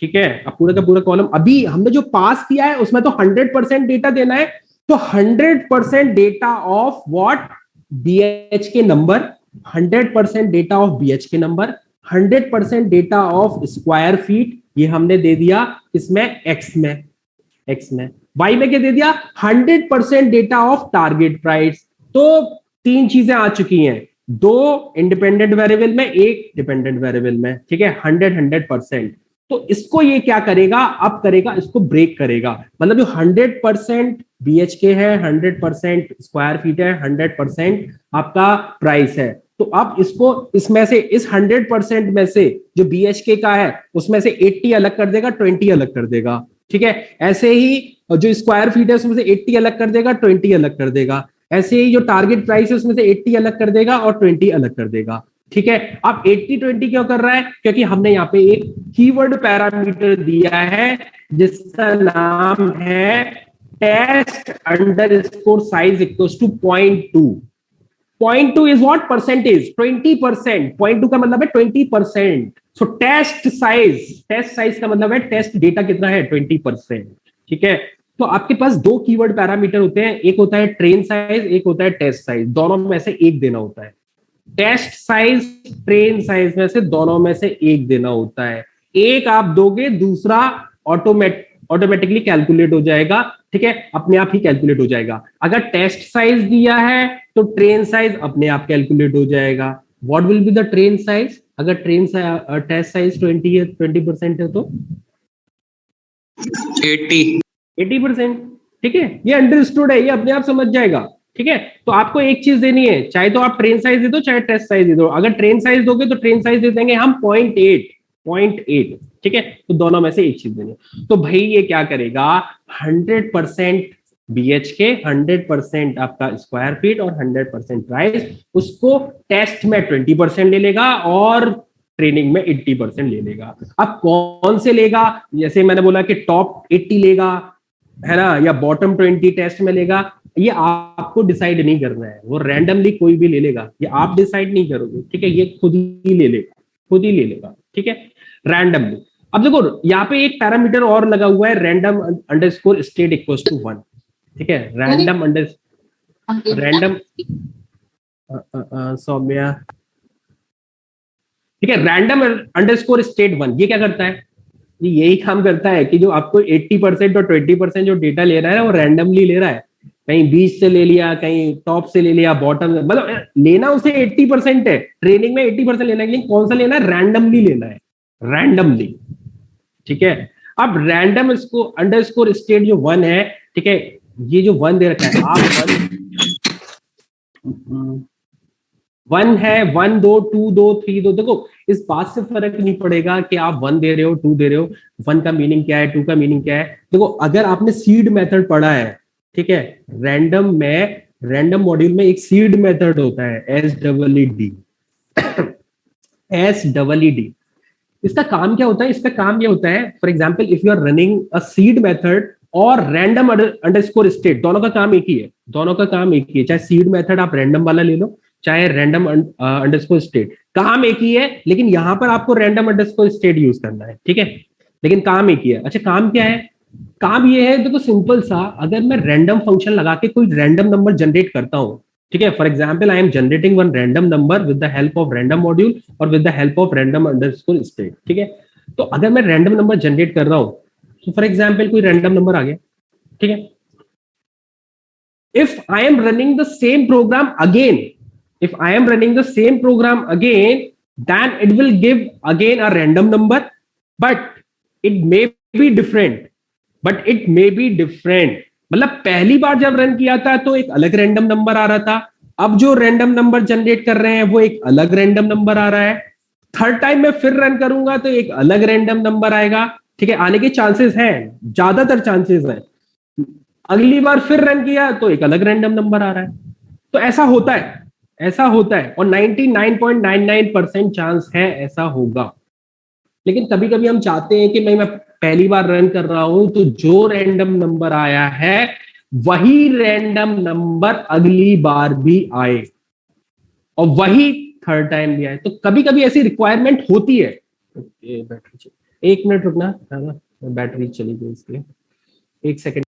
Speaker 1: ठीक है, अब पूरा का पूरा कॉलम अभी हमने जो पास किया है उसमें तो 100% डेटा देना है, तो 100% डेटा ऑफ व्हाट, BH के नंबर, 100% डेटा ऑफ BH के number, 100% data of square feet, ये हमने दे दिया इसमें x में, y में क्या दे दिया, 100% डेटा ऑफ टारगेट प्राइस। तो तीन चीजें आ चुकी हैं, दो इंडिपेंडेंट वेरिएबल में, एक डिपेंडेंट वेरिएबल में, ठीक है, 100%। तो इसको ये क्या करेगा, अब करेगा इसको ब्रेक करेगा, मतलब जो 100% BHK है, 100% स्क्वायर फीट है, 100% आपका प्राइस है। तो अब इसको इसमें से, इस 100% में से जो BHK का है उसमें से 80 अलग कर देगा, 20 अलग कर देगा, ठीक है। ऐसे ही जो स्क्वायर फीट है उसमें से 80 अलग कर देगा, 20 अलग कर देगा। ऐसे ही जो टारगेट प्राइस है उसमें से 80 अलग कर देगा और 20 अलग कर देगा, ठीक है। अब 80-20 क्यों कर रहा है, क्योंकि हमने यहाँ पे एक कीवर्ड पैरामीटर दिया है जिसका नाम है test underscore size equals to 0.2। 0.2 is what, percentage, 20%। 0.2 का मतलब है 20%। सो टेस्ट साइज का मतलब है टेस्ट डेटा कितना है, 20%, ठीक है। तो आपके पास दो कीवर्ड पैरामीटर होते हैं, एक होता है ट्रेन साइज, एक होता है टेस्ट साइज, दोनों में से एक देना होता है। टेस्ट साइज ट्रेन साइज में से दोनों में से एक देना होता है, एक आप दोगे, दूसरा ऑटोमेटिकली कैलकुलेट हो जाएगा, ठीक है, अपने आप ही कैलकुलेट हो जाएगा। अगर टेस्ट साइज दिया है तो ट्रेन साइज अपने आप कैलकुलेट हो जाएगा। What will be the train size, अगर टेस्ट साइज 20% है तो 80%, ठीक है। ये अंडरस्टूड है, ये अपने आप समझ जाएगा, ठीक है। तो आपको एक चीज देनी है, चाहे तो आप ट्रेन साइज दे दो चाहे टेस्ट साइज दे दो। अगर ट्रेन साइज दोगे तो ट्रेन साइज दे देंगे हम 0.8, ठीक है। तो दोनों में से एक चीज देनी है। तो भाई ये क्या करेगा, 100% BHK, 100% आपका स्क्वायर फीट और 100% प्राइस, उसको टेस्ट में 20% ले लेगा और ट्रेनिंग में 80% ले लेगा। अब कौन से लेगा, जैसे मैंने बोला कि टॉप 80 लेगा, है ना, या बॉटम 20 टेस्ट में लेगा, ये आपको डिसाइड नहीं करना है, वो रैंडमली कोई भी ले लेगा, ये आप डिसाइड नहीं करोगे, ठीक है, ये खुद ही ले लेगा, खुद ही ले लेगा, ठीक है, रैंडमली। अब देखो यहाँ पे एक पैरामीटर और लगा हुआ है, random underscore state equals to 1, ठीक है, रैंडम सौम्या, ठीक है, रैंडम अंडरस्कोर स्टेट 1, ये क्या करता है, ये यही काम करता है कि जो आपको 80% और 20% जो डेटा ले रहा है ना, वो रैंडमली ले रहा है, कहीं बीच से ले लिया, कहीं टॉप से ले लिया, बॉटम, मतलब लेना उसे 80% है, ट्रेनिंग में 80% लेना है, लेकिन कौन सा लेना है, रैंडमली लेना है, रैंडमली, ठीक है। अब रैंडम इसको अंडरस्कोर स्टेट जो 1 है, ठीक है, ये जो 1 दे रखा है, आप 1 है, 1 दो, 2 दो, 3 दो, देखो इस बात से फर्क नहीं पड़ेगा कि आप 1 दे रहे हो, 2 दे रहे हो, 1 का मीनिंग क्या है, 2 का मीनिंग क्या है। देखो अगर आपने सीड मेथड पढ़ा है, ठीक है, रैंडम मॉड्यूल में एक सीड मेथड होता है, SEED। इसका काम क्या होता है, इसका काम ये होता है, for example if you are running a seed method और रैंडम अंडरस्कोर स्टेट, दोनों का काम एक ही है, दोनों का काम एक ही है, चाहे सीड मेथड आप रैंडम वाला ले लो, चाहे रैंडम अंडरस्कोर स्टेट, काम एक ही है, लेकिन यहां पर आपको रैंडम अंडरस्कोर स्टेट यूज करना है, ठीक है, लेकिन काम एक ही है। अच्छा काम क्या है, काम ये है, देखो सिंपल सा, अगर मैं रैंडम फंक्शन लगा के कोई रैंडम नंबर जनरेट करता हूं, ठीक है, for example I am generating one random number with the help of random module और with the help of random underscore state, ठीक है। तो अगर मैं रैंडम नंबर जनरेट कर रहा हूं, तो फॉर एग्जाम्पल कोई रैंडम नंबर आ गया, ठीक है, if I am running the same program again, if I am running the same program again, then it will give again a random number, but it may be different, मतलब पहली बार जब run किया था तो एक अलग रैंडम नंबर आ रहा था, अब जो रैंडम नंबर जनरेट कर रहे हैं वो एक अलग रैंडम नंबर आ रहा है, थर्ड टाइम मैं फिर रन करूंगा तो एक अलग रैंडम नंबर आएगा, ठीक है, आने के चांसेस हैं, ज्यादातर चांसेस हैं। अगली बार फिर रन किया तो एक अलग रैंडम नंबर आ रहा है। तो ऐसा होता है, ऐसा होता है, और 99.99% चांस है ऐसा होगा। लेकिन कभी कभी हम चाहते हैं कि मैं पहली बार रन कर रहा हूं तो जो रैंडम नंबर आया है वही रैंडम नंबर अगली बार भी आए और वही थर्ड टाइम भी आए। तो कभी कभी ऐसी रिक्वायरमेंट होती है। बैटरी, एक मिनट रुकना है ना, बैटरी चली गई इसके, एक सेकंड।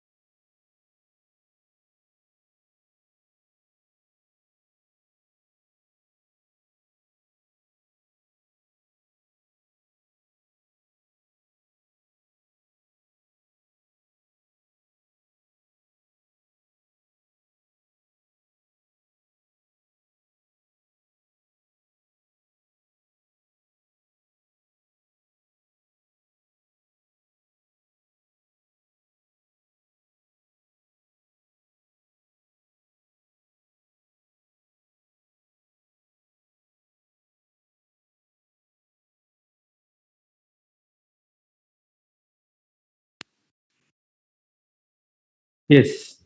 Speaker 1: यस,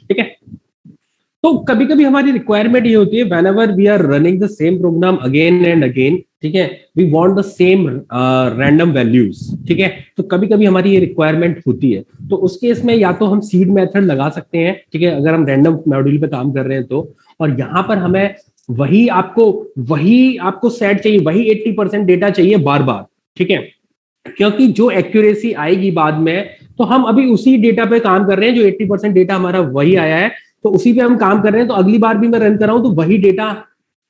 Speaker 1: ठीक है। तो कभी कभी हमारी रिक्वायरमेंट ये होती है, whenever we are running the same program again and again, ठीक है, we want the same random values, ठीक है। तो कभी कभी हमारी ये रिक्वायरमेंट होती है, तो उस केस में या तो हम सीड मेथड लगा सकते हैं, ठीक है, अगर हम रैंडम मॉड्यूल पे काम कर रहे हैं तो। और यहाँ पर हमें वही आपको सेट चाहिए, वही 80% डेटा चाहिए बार बार, ठीक है, क्योंकि जो एक्यूरेसी आएगी बाद में, तो हम अभी उसी डेटा पे काम कर रहे हैं, जो 80% डेटा हमारा वही आया है, तो उसी पे हम काम कर रहे हैं। तो अगली बार भी मैं रन कर रहा हूं तो वही डेटा,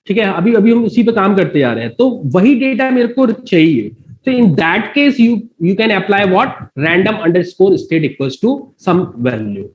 Speaker 1: ठीक है, अभी अभी हम उसी पे काम करते जा रहे हैं, तो वही डेटा मेरे को चाहिए। तो in that case you can apply what, random underscore state equals to some value.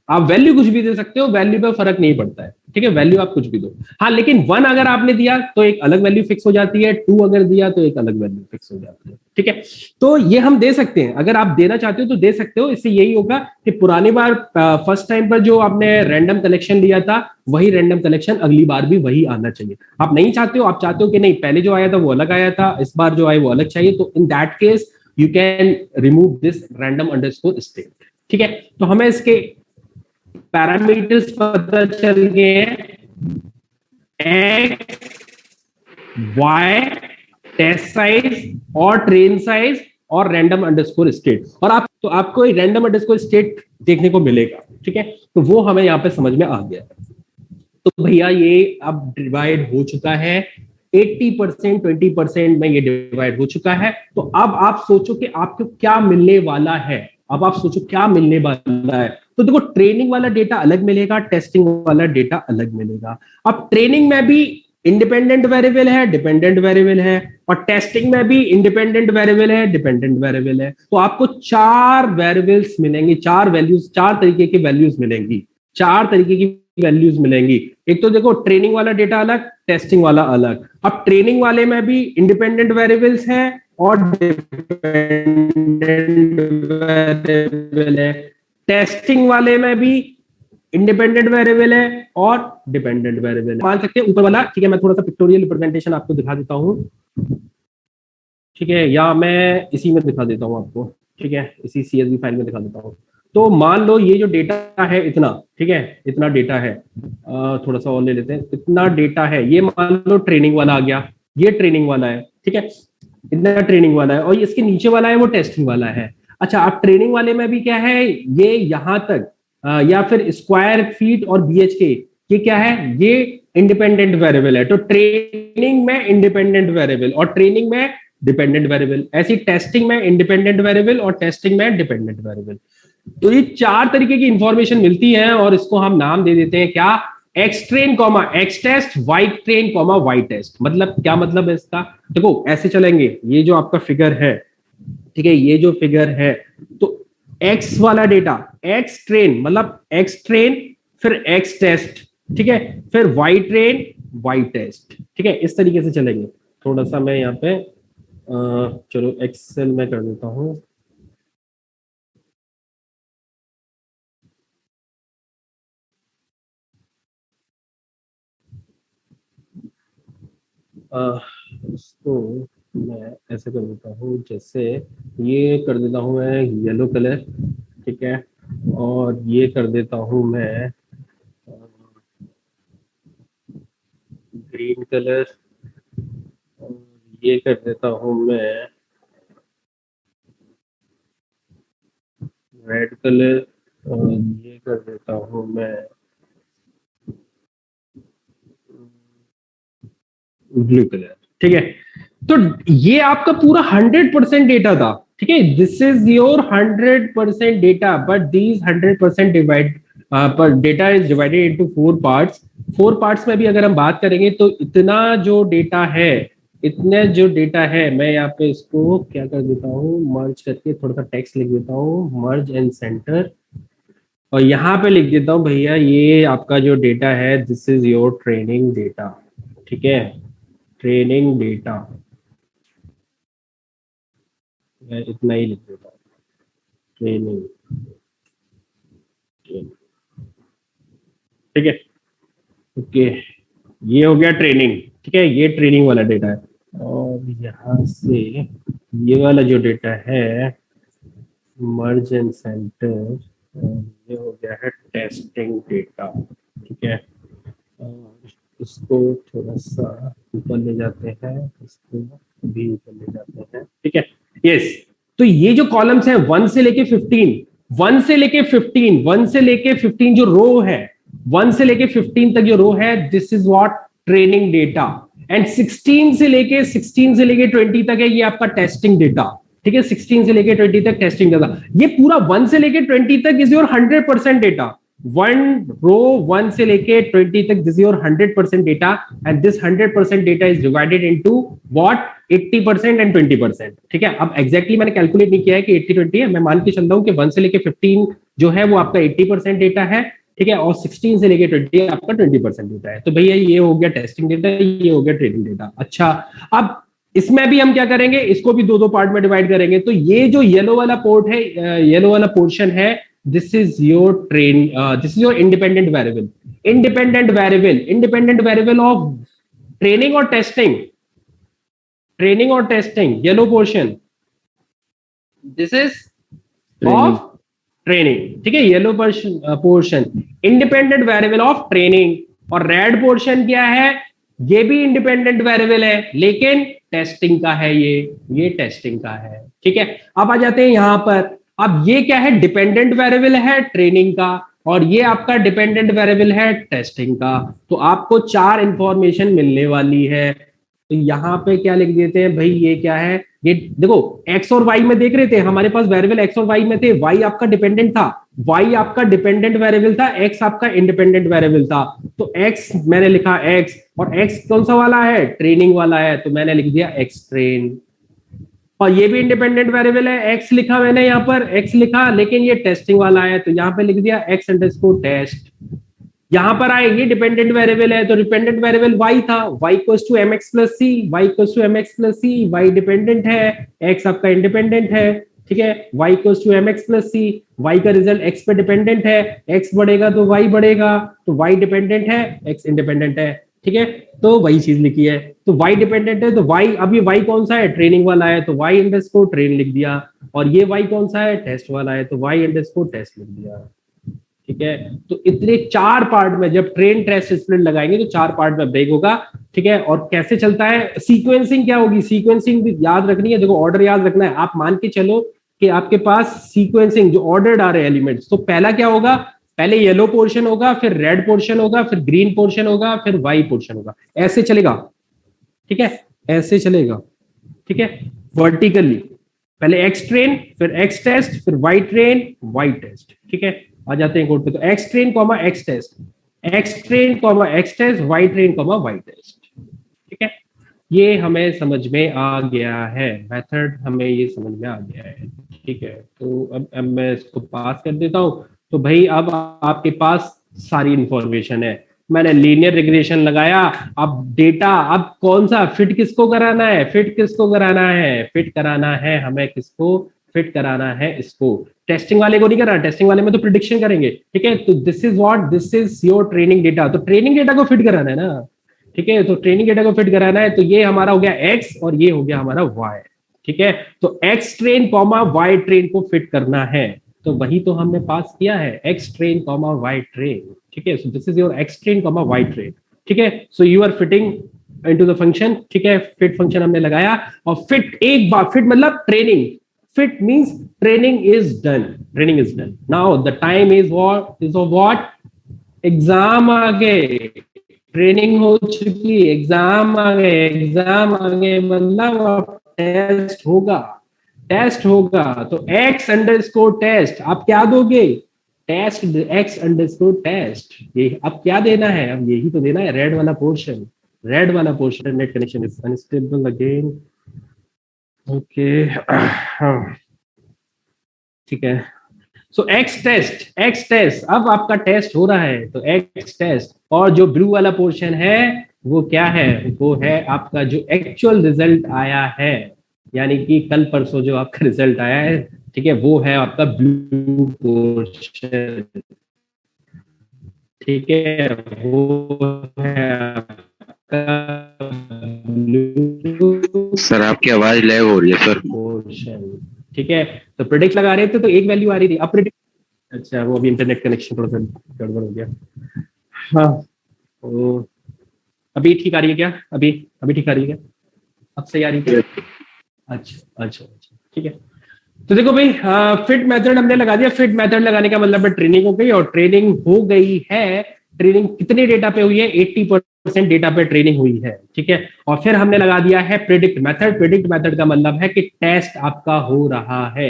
Speaker 1: आप वैल्यू कुछ भी दे सकते हो, वैल्यू पे फर्क नहीं पड़ता है, ठीक है, वैल्यू आप कुछ भी दो। हाँ, लेकिन 1 अगर आपने दिया तो एक अलग वैल्यू फिक्स हो जाती है, 2 अगर दिया तो एक अलग वैल्यू फिक्स हो जाती है, ठीक है। तो ये हम दे सकते हैं, अगर आप देना चाहते हो तो दे सकते हो। इससे यही होगा कि पुरानी बार फर्स्ट टाइम पर जो आपने रैंडम कलेक्शन लिया था, वही रैंडम कलेक्शन अगली बार भी वही आना चाहिए। आप नहीं चाहते हो, आप चाहते हो कि नहीं पहले जो आया था वो अलग आया था, इस बार जो आया वो अलग चाहिए, तो in that case you can remove this random underscore state, ठीक है। तो हमें इसके पैरामीटर्स पता चल गए, एक्स, वाई, टेस्ट साइज और ट्रेन साइज और रैंडम अंडरस्कोर स्टेट। और आपको एक रैंडम अंडरस्कोर स्टेट देखने को मिलेगा, ठीक है, तो वो हमें यहाँ पे समझ में आ गया। तो भैया ये अब डिवाइड हो चुका है 80%, 20% में ये डिवाइड हो चुका है। तो अब आप सोचो कि आपको क्या मिलने वाला है, अब आप सोचो क्या मिलने वाला है। तो देखो, ट्रेनिंग वाला डेटा अलग मिलेगा, टेस्टिंग वाला डेटा अलग मिलेगा। अब ट्रेनिंग में भी इंडिपेंडेंट वेरिएबल है, डिपेंडेंट वेरिएबल है, और टेस्टिंग में भी इंडिपेंडेंट वेरिएबल है, डिपेंडेंट वेरिएबल है। तो आपको 4 वेरिएबल्स मिलेंगी, 4 वैल्यूज, 4 तरीके की वैल्यूज मिलेंगी, 4 तरीके की वैल्यूज मिलेंगी। एक तो देखो, ट्रेनिंग वाला डेटा अलग, टेस्टिंग वाला अलग। अब ट्रेनिंग वाले में भी इंडिपेंडेंट वेरिएबल्स हैं और डिपेंडेंट वेरिएबल है, टेस्टिंग वाले में भी इंडिपेंडेंट वेरिएबल है और डिपेंडेंट वेरिएबल है। मान सकते हैं ऊपर वाला, ठीक है, मैं थोड़ा सा पिक्टोरियल रिप्रेजेंटेशन आपको दिखा देता हूं, ठीक है, या मैं इसी में दिखा देता हूं आपको, ठीक है, इसी CSV फाइल में दिखा देता हूं। तो मान लो ये जो डेटा है इतना, ठीक है, इतना डेटा है, थोड़ा सा और ले लेते हैं, इतना डेटा है, ये मान लो ट्रेनिंग वाला आ गया, ये ट्रेनिंग वाला है, ठीक है, इतना ट्रेनिंग वाला है, और इसके नीचे वाला है वो टेस्टिंग वाला है। अच्छा, अब ट्रेनिंग वाले में भी क्या है, ये यहां तक या फिर स्क्वायर फीट और BHK, ये क्या है, ये इंडिपेंडेंट वेरिएबल है। तो ट्रेनिंग में इंडिपेंडेंट वेरिएबल और ट्रेनिंग में डिपेंडेंट वेरिएबल, ऐसी टेस्टिंग में इंडिपेंडेंट वेरिएबल और टेस्टिंग में डिपेंडेंट वेरिएबल। तो ये 4 तरीके की इंफॉर्मेशन मिलती है, और इसको हम नाम दे देते हैं क्या, x train comma x test, y train comma y test. मतलब क्या मतलब है इसका, देखो ऐसे चलेंगे, ये जो आपका फिगर है, ठीक है, ये जो फिगर है, तो एक्स वाला डेटा एक्स ट्रेन मतलब एक्स ट्रेन, फिर एक्स टेस्ट, ठीक है, फिर वाई ट्रेन वाई टेस्ट, ठीक है, इस तरीके से चलेंगे। थोड़ा सा मैं यहाँ पे चलो एक्सेल में कर देता हूँ। इसको मैं ऐसे कर देता हूँ, जैसे ये कर देता हूँ मैं येलो कलर, ठीक है, और ये कर देता हूँ मैं ग्रीन कलर, और ये कर देता हूँ मैं रेड कलर, और ये कर देता हूँ मैं ब्लू कलर, ठीक है। तो ये आपका पूरा 100% डेटा था, ठीक है, this is your 100% data, but these 100% divide पर data is divided into 4 parts. 4 parts में भी अगर हम बात करेंगे तो इतना जो डेटा है, इतने जो डेटा है, मैं यहाँ पे इसको क्या कर देता हूँ, मर्ज करके थोड़ा सा टेक्स्ट लिख देता हूँ, मर्ज एंड सेंटर, और यहाँ पे लिख देता हूँ भैया ये आपका जो डेटा है, this is your training data, ठीक है, ट्रेनिंग डेटा, मैं इतना ही लिख देता हूँ, ट्रेनिंग, ठीक है, ओके, ये हो गया ट्रेनिंग, ठीक है, ये ट्रेनिंग वाला डेटा है। और यहाँ से ये वाला जो डेटा है, मर्ज एंड सेंटर, ये हो गया है टेस्टिंग डेटा, ठीक है। और इसको थोड़ा सा ऊपर ले जाते हैं, इसको भी ऊपर ले जाते हैं, ठीक है। यस, तो ये जो कॉलम्स है 1 से लेके 15, 1 से लेके 15, 1 से लेके 15 जो रो है, 1 से लेके 15 तक जो रो है, this is what training data. And 16 से लेके 20 तक है ये आपका टेस्टिंग डेटा, ठीक है। 16 से लेके 20 तक टेस्टिंग डेटा। ये पूरा 1 से लेके 20 तक is your 100% data. One row 1 से लेके 20 तक this your 100% data, and this 100% data is divided into what 80% and 20%, ठीक है। अब एग्जैक्टली मैंने कैलकुलेट नहीं किया है कि 80-20 है, मैं मान के चल रहा हूं कि 1 से लेके 15 जो है वो आपका 80% डेटा है, ठीक है, और 16 से लेके 20 आपका 20% डेटा है। तो भैया ये हो गया टेस्टिंग डेटा, ये हो गया ट्रेनिंग डेटा। अच्छा, अब इसमें भी हम क्या करेंगे, इसको भी दो पार्ट में डिवाइड करेंगे। तो ये जो येलो वाला पोर्ट है, येलो वाला पोर्शन है, this is your this is your independent variable. Independent variable of training और टेस्टिंग, ट्रेनिंग और testing, yellow portion, this is of training, ठीक है। Yellow portion independent variable of training, और red portion क्या है, ये भी इंडिपेंडेंट वेरिएबल है लेकिन टेस्टिंग का है, ये टेस्टिंग का है, ठीक है। अब आ जाते हैं यहां पर, अब ये क्या है, डिपेंडेंट वेरिएबल है ट्रेनिंग का, और ये आपका डिपेंडेंट वेरिएबल है टेस्टिंग का। तो आपको 4 इंफॉर्मेशन मिलने वाली है। तो यहां पे क्या लिख देते हैं भाई, ये क्या है, ये देखो एक्स और वाई में देख रहे थे, हमारे पास वेरिएबल एक्स और वाई में थे, वाई आपका डिपेंडेंट था, वाई आपका डिपेंडेंट वेरिएबल था, एक्स आपका इंडिपेंडेंट वेरिएबल था। तो एक्स मैंने लिखा एक्स, और एक्स कौन सा वाला है, ट्रेनिंग वाला है, तो मैंने लिख दिया एक्स ट्रेन। और ये भी इंडिपेंडेंट वेरिएबल है, एक्स लिखा मैंने यहाँ पर, एक्स लिखा, लेकिन ये टेस्टिंग वाला है, तो यहाँ पे लिख दिया एक्स अंडरस्कोर टेस्ट। यहां पर आए, ये डिपेंडेंट वेरिएबल है, तो डिपेंडेंट वेरिएबल y था, y equals to mx plus c, y equals to mx plus c, y dependent है, x आपका इंडिपेंडेंट है, ठीक है। y equals to mx plus c, y का रिजल्ट x पे डिपेंडेंट है, x बढ़ेगा तो y बढ़ेगा, तो y डिपेंडेंट है, x इंडिपेंडेंट है, ठीक है। तो वही चीज लिखी है, तो y डिपेंडेंट है, तो y, अब ये y कौन सा है, ट्रेनिंग वाला है, तो y अंडरस्कोर ट्रेन लिख दिया, और ये y कौन सा है, टेस्ट वाला है, तो y अंडरस्कोर टेस्ट लिख दिया, ठीक है। तो इतने 4 पार्ट में जब ट्रेन टेस्ट स्प्लिट लगाएंगे तो 4 पार्ट में ब्रेक होगा, ठीक है। और कैसे चलता है, सीक्वेंसिंग क्या होगी, सीक्वेंसिंग भी याद रखनी है, देखो ऑर्डर याद रखना है। आप मान के चलो कि आपके पास सीक्वेंसिंग जो ऑर्डर्ड आ रहे एलिमेंट्स, तो पहला क्या होगा, पहले येलो पोर्शन होगा, फिर रेड पोर्शन होगा, फिर ग्रीन पोर्शन होगा, फिर वाई पोर्शन होगा, ऐसे चलेगा, ठीक है, ऐसे चलेगा, ठीक है, वर्टिकली। पहले एक्स ट्रेन, फिर एक्स टेस्ट, फिर वाई ट्रेन, वाई टेस्ट, ठीक है। आ जाते हैं कोड पे, तो x train comma x test, x train comma x test, y train comma y test, ठीक है। ये हमें समझ में आ गया है, मेथड हमें ये समझ में आ गया है, ठीक है। तो अब मैं इसको पास कर देता हूं। तो भाई अब आपके पास सारी इंफॉर्मेशन है, मैंने लीनियर रिग्रेशन लगाया, अब डेटा, अब कौन सा फिट किसको कराना है, फिट किसको कराना है, फिट कराना है हमें, किसको फिट कराना है, इसको। टेस्टिंग वाले को नहीं कराना, टेस्टिंग वाले में तो प्रिडिक्शन करेंगे, ठीक है। तो this is what, this is your training data, तो ट्रेनिंग डेटा को फिट कराना है ना, ठीक है। तो ट्रेनिंग डेटा को फिट कराना है, तो ये हमारा हो गया एक्स और ये हो गया हमारा वाई, ठीक है। तो x train comma y train को फिट करना है, तो वही तो हमने पास किया है, x train comma y train, ठीक है। So this is your x train comma y train, ठीक है। So you are fitting into the function, ठीक है। फिट फंक्शन हमने लगाया, और फिट एक बार, फिट मतलब training, fit means training is done, training is done. Now the time is what exam आ गए, ट्रेनिंग हो चुकी, एग्जाम आ गए, मतलब टेस्ट होगा, टेस्ट होगा। तो एक्स अंडरस्कोर टेस्ट आप क्या दोगे, टेस्ट एक्स अंडरस्कोर टेस्ट, ये अब क्या देना है, अब यही तो देना है, रेड वाला पोर्शन, रेड वाला portion. Net connection is unstable again, okay, ठीक है। सो एक्स टेस्ट, अब आपका टेस्ट हो रहा है, तो एक्स टेस्ट, और जो ब्लू वाला पोर्शन है वो क्या है, वो है आपका जो एक्चुअल रिजल्ट आया है, यानी कि कल परसों जो आपका रिजल्ट आया है, ठीक है, वो है आपका ब्लू पोर्शन, ठीक है, वो है
Speaker 2: सर आपकी आवाज लैग हो रही है सर।
Speaker 1: पोर्शन, ठीक है। तो प्रेडिक्ट लगा रहे थे तो एक वैल्यू आ रही थी, अब प्रेडिक्ट अच्छा, वो अभी इंटरनेट कनेक्शन थोड़ा सा गड़बड़ हो गया। हाँ, तो अभी ठीक आ रही है क्या? अभी अभी ठीक आ रही है क्या? अब सही आ रही है क्या? अच्छा अच्छा अच्छा, ठीक है। तो देखो भाई, फिट मेथड हमने लगा दिया। फिट मेथड लगाने का मतलब है ट्रेनिंग हो गई, और ट्रेनिंग हो गई है। ट्रेनिंग कितने डेटा पे हुई है? 80% डेटा पे ट्रेनिंग हुई है, ठीक है। और फिर हमने लगा दिया है प्रिडिक्ट मेथड। प्रिडिक्ट मेथड का मतलब है कि टेस्ट आपका हो रहा है,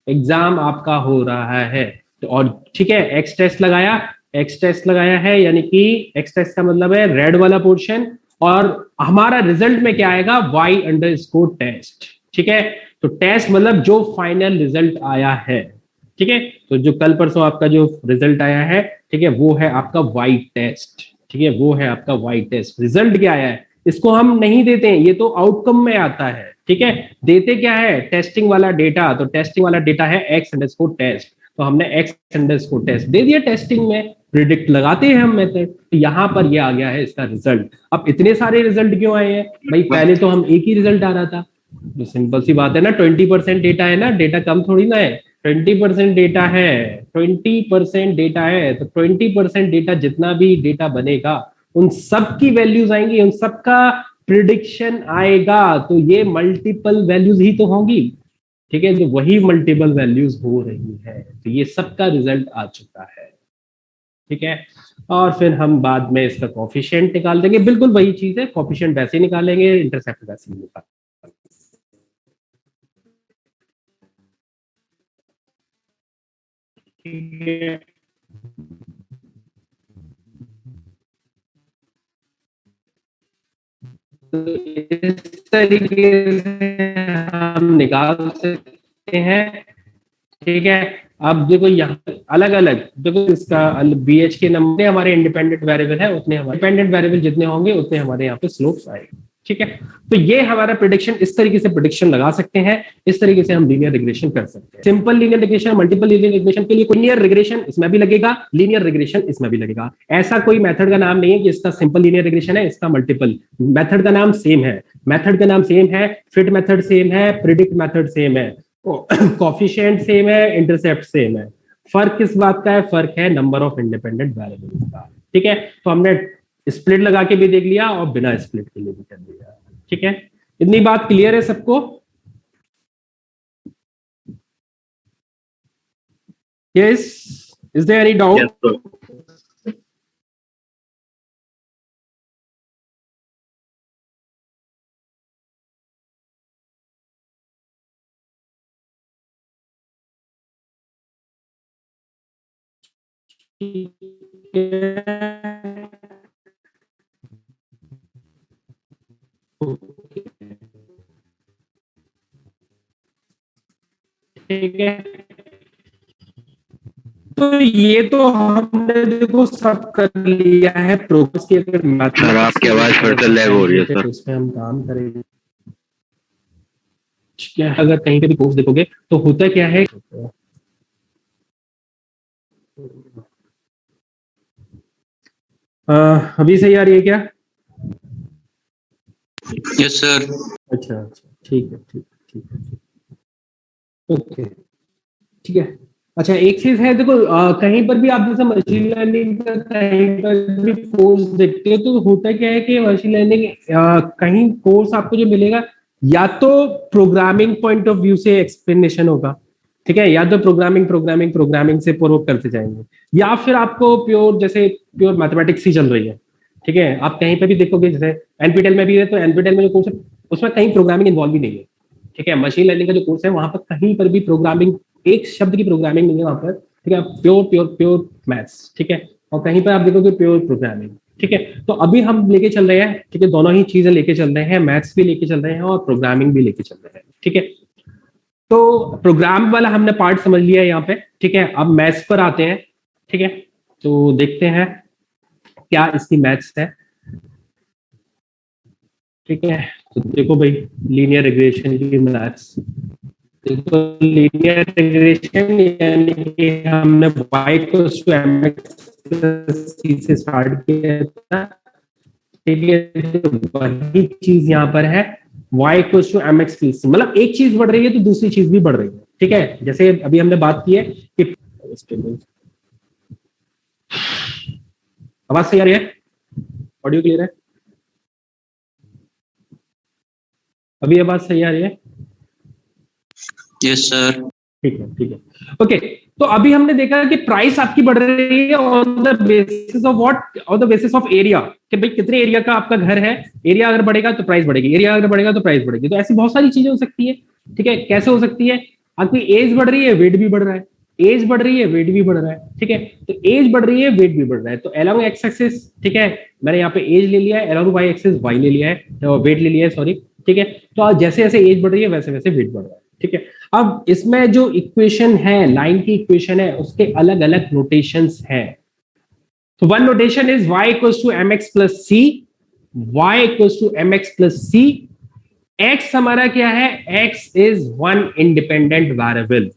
Speaker 1: एग्जाम आपका हो रहा है। तो और ठीक है, एक्स टेस्ट लगाया, एक्स टेस्ट लगाया है, यानी कि एक्स टेस्ट का मतलब है रेड वाला पोर्शन, और हमारा रिजल्ट में क्या आएगा? वाई अंडर स्कोर टेस्ट, ठीक है। तो टेस्ट मतलब जो फाइनल रिजल्ट आया है, ठीक है। तो जो कल परसों आपका जो रिजल्ट आया है, ठीक है, वो है आपका वाई टेस्ट, ठीक है, वो है आपका वाई टेस्ट। रिजल्ट क्या आया है इसको हम नहीं देते हैं, ये तो आउटकम में आता है, ठीक है। देते क्या है? टेस्टिंग वाला डेटा। तो टेस्टिंग वाला डेटा है एक्स अंडरस्कोर टेस्ट, तो हमने एक्स अंडरस्कोर टेस्ट दे दिया टेस्टिंग में। प्रिडिक्ट लगाते हैं हम मेथड, तो यहां पर ये आ गया है इसका रिजल्ट। अब इतने सारे रिजल्ट क्यों आए हैं भाई? पहले तो हम एक ही रिजल्ट आ रहा था। तो सिंपल सी बात है ना, 20% डेटा है ना, डेटा कम थोड़ी ना है। 20% डेटा है, 20% डेटा है, तो 20% डेटा जितना भी डेटा बनेगा उन सब की वैल्यूज आएंगी, उन सबका प्रिडिक्शन आएगा। तो ये मल्टीपल वैल्यूज ही तो होंगी, ठीक है। तो वही मल्टीपल वैल्यूज हो रही है, तो ये सबका रिजल्ट आ चुका है, ठीक है। और फिर हम बाद में इसका कोफिशिएंट निकाल देंगे, बिल्कुल वही चीज है, कोफिशिएंट वैसे ही निकालेंगे, इंटरसेप्ट वैसे ही निकालेंगे। तो इस तरीके से हम निकाल सकते हैं, ठीक है। अब देखो यहाँ अलग अलग, देखो इसका BH के नंबर हमारे इंडिपेंडेंट वेरिएबल है, उतने हमारे डिपेंडेंट वेरिएबल जितने होंगे उतने हमारे यहाँ पे स्लोप्स आएंगे, ठीक है। तो ये हमारा प्रेडिक्शन, इस तरीके से प्रेडिक्शन लगा सकते हैं, इस तरीके से हम लीनियर रिग्रेशन कर सकते हैं। Simple linear regression, multiple linear regression के लिए लीनियर रिग्रेशन इसमें भी लगेगा, लीनियर रिग्रेशन इसमें भी लगेगा। ऐसा कोई मेथड का नाम नहीं है कि इसका सिंपल लीनियर रिग्रेशन है, इसका मल्टीपल। मेथड का नाम सेम है, मेथड का नाम सेम है, फिट मेथड सेम है, प्रिडिक्ट मेथड सेम है, कोफिशिएंट सेम है, इंटरसेप्ट सेम है। फर्क किस बात का है? फर्क है नंबर ऑफ इंडिपेंडेंट वेरिएबल्स का, ठीक है। तो हमने स्प्लिट लगा के भी देख लिया और बिना स्प्लिट के लिए भी कर दिया, ठीक है। इतनी बात क्लियर है सबको? Yes, is there any doubt? ठीक है, तो ये तो हमने देखो सब कर लिया है प्रोग्रेस के। अगर
Speaker 2: सर आपकी आवाज फिर से लैग हो रही है सर।
Speaker 1: तो इसमें हम काम करेंगे, ठीक है। अगर कहीं पे भी कोर्स देखोगे तो होता क्या है, अभी सही आ रही है क्या?
Speaker 4: Yes sir.
Speaker 1: अच्छा अच्छा, ठीक है ठीक ठीक है, ओके, ठीक है। अच्छा, एक चीज है देखो, कहीं पर भी आप जैसे मशीन लर्निंग का कहीं पर भी कोर्स देखते हो तो होता क्या है कि मशीन लर्निंग कहीं कोर्स आपको जो मिलेगा या तो प्रोग्रामिंग पॉइंट ऑफ व्यू से एक्सप्लेनेशन होगा, ठीक है, या तो प्रोग्रामिंग से पूर्व करते जाएंगे, या फिर आपको प्योर जैसे प्योर मैथमेटिक्स ही चल रही है, ठीक है। आप कहीं पर भी देखोगे, जैसे एनपीटेल में भी है, तो एनपीटेल में जो कोर्स है उसमें कहीं प्रोग्रामिंग इन्वॉल्व ही नहीं है, ठीक है। मशीन लर्निंग का जो कोर्स है वहां पर कहीं पर भी प्रोग्रामिंग, एक शब्द की प्रोग्रामिंग नहीं है वहां पर, ठीक है। प्योर प्योर प्योर मैथ्स, ठीक है। और कहीं पर आप देखोगे प्योर प्रोग्रामिंग, ठीक है। तो अभी हम लेके चल रहे हैं, ठीक है, दोनों ही चीजें लेके चल रहे हैं, मैथ्स भी लेके चल रहे हैं और प्रोग्रामिंग भी लेके चल रहे हैं, ठीक है। तो प्रोग्राम वाला हमने पार्ट समझ लिया है यहाँ पे, ठीक है। अब मैथ्स पर आते हैं, ठीक है। तो देखते हैं क्या इसकी मैथ्स है, ठीक है। तो देखो भाई, लीनियर रिग्रेशन की मैथ्स, देखो लीनियर रिग्रेशन यानी कि हमने y को mx से स्टार्ट किया था, ठीक है। तो वही चीज यहाँ पर है, y को mx, मतलब एक चीज बढ़ रही है तो दूसरी चीज भी बढ़ रही है, ठीक है। जैसे अभी हमने बात की है कि स्टेबल। आवाज सही आ रही है? ऑडियो क्लियर है? अभी आवाज सही आ रही है?
Speaker 4: Yes sir.
Speaker 1: ठीक है, ठीक है, ओके। तो अभी हमने देखा कि प्राइस आपकी बढ़ रही है on the basis of what, on the basis of area, कि भाई कितने एरिया का आपका घर है, एरिया अगर बढ़ेगा तो प्राइस बढ़ेगी, एरिया अगर बढ़ेगा तो प्राइस बढ़ेगी। तो ऐसी बहुत सारी चीजें हो सकती है, ठीक है। कैसे हो सकती है? आपकी एज बढ़ रही है, वेट भी बढ़ रहा है, एज बढ़ रही है, वेट भी बढ़ रहा है, ठीक है। तो एज बढ़ रही है, वेट भी बढ़ रहा है, तो अलोंग एक्स एक्सिस, ठीक है, मैंने यहाँ पे एज ले लिया है, अलोंग वाई एक्सिस वाई ले लिया है, वेट ले लिया है, सॉरी, ठीक है। तो जैसे जैसे एज बढ़ रही है वैसे वैसे वेट बढ़ रहा है, ठीक है। अब इसमें जो इक्वेशन है, लाइन की इक्वेशन है, उसके अलग अलग नोटेशंस हैं। तो one notation is y equals to mx plus c, y equals to mx plus c. x हमारा क्या है? x is one independent variable,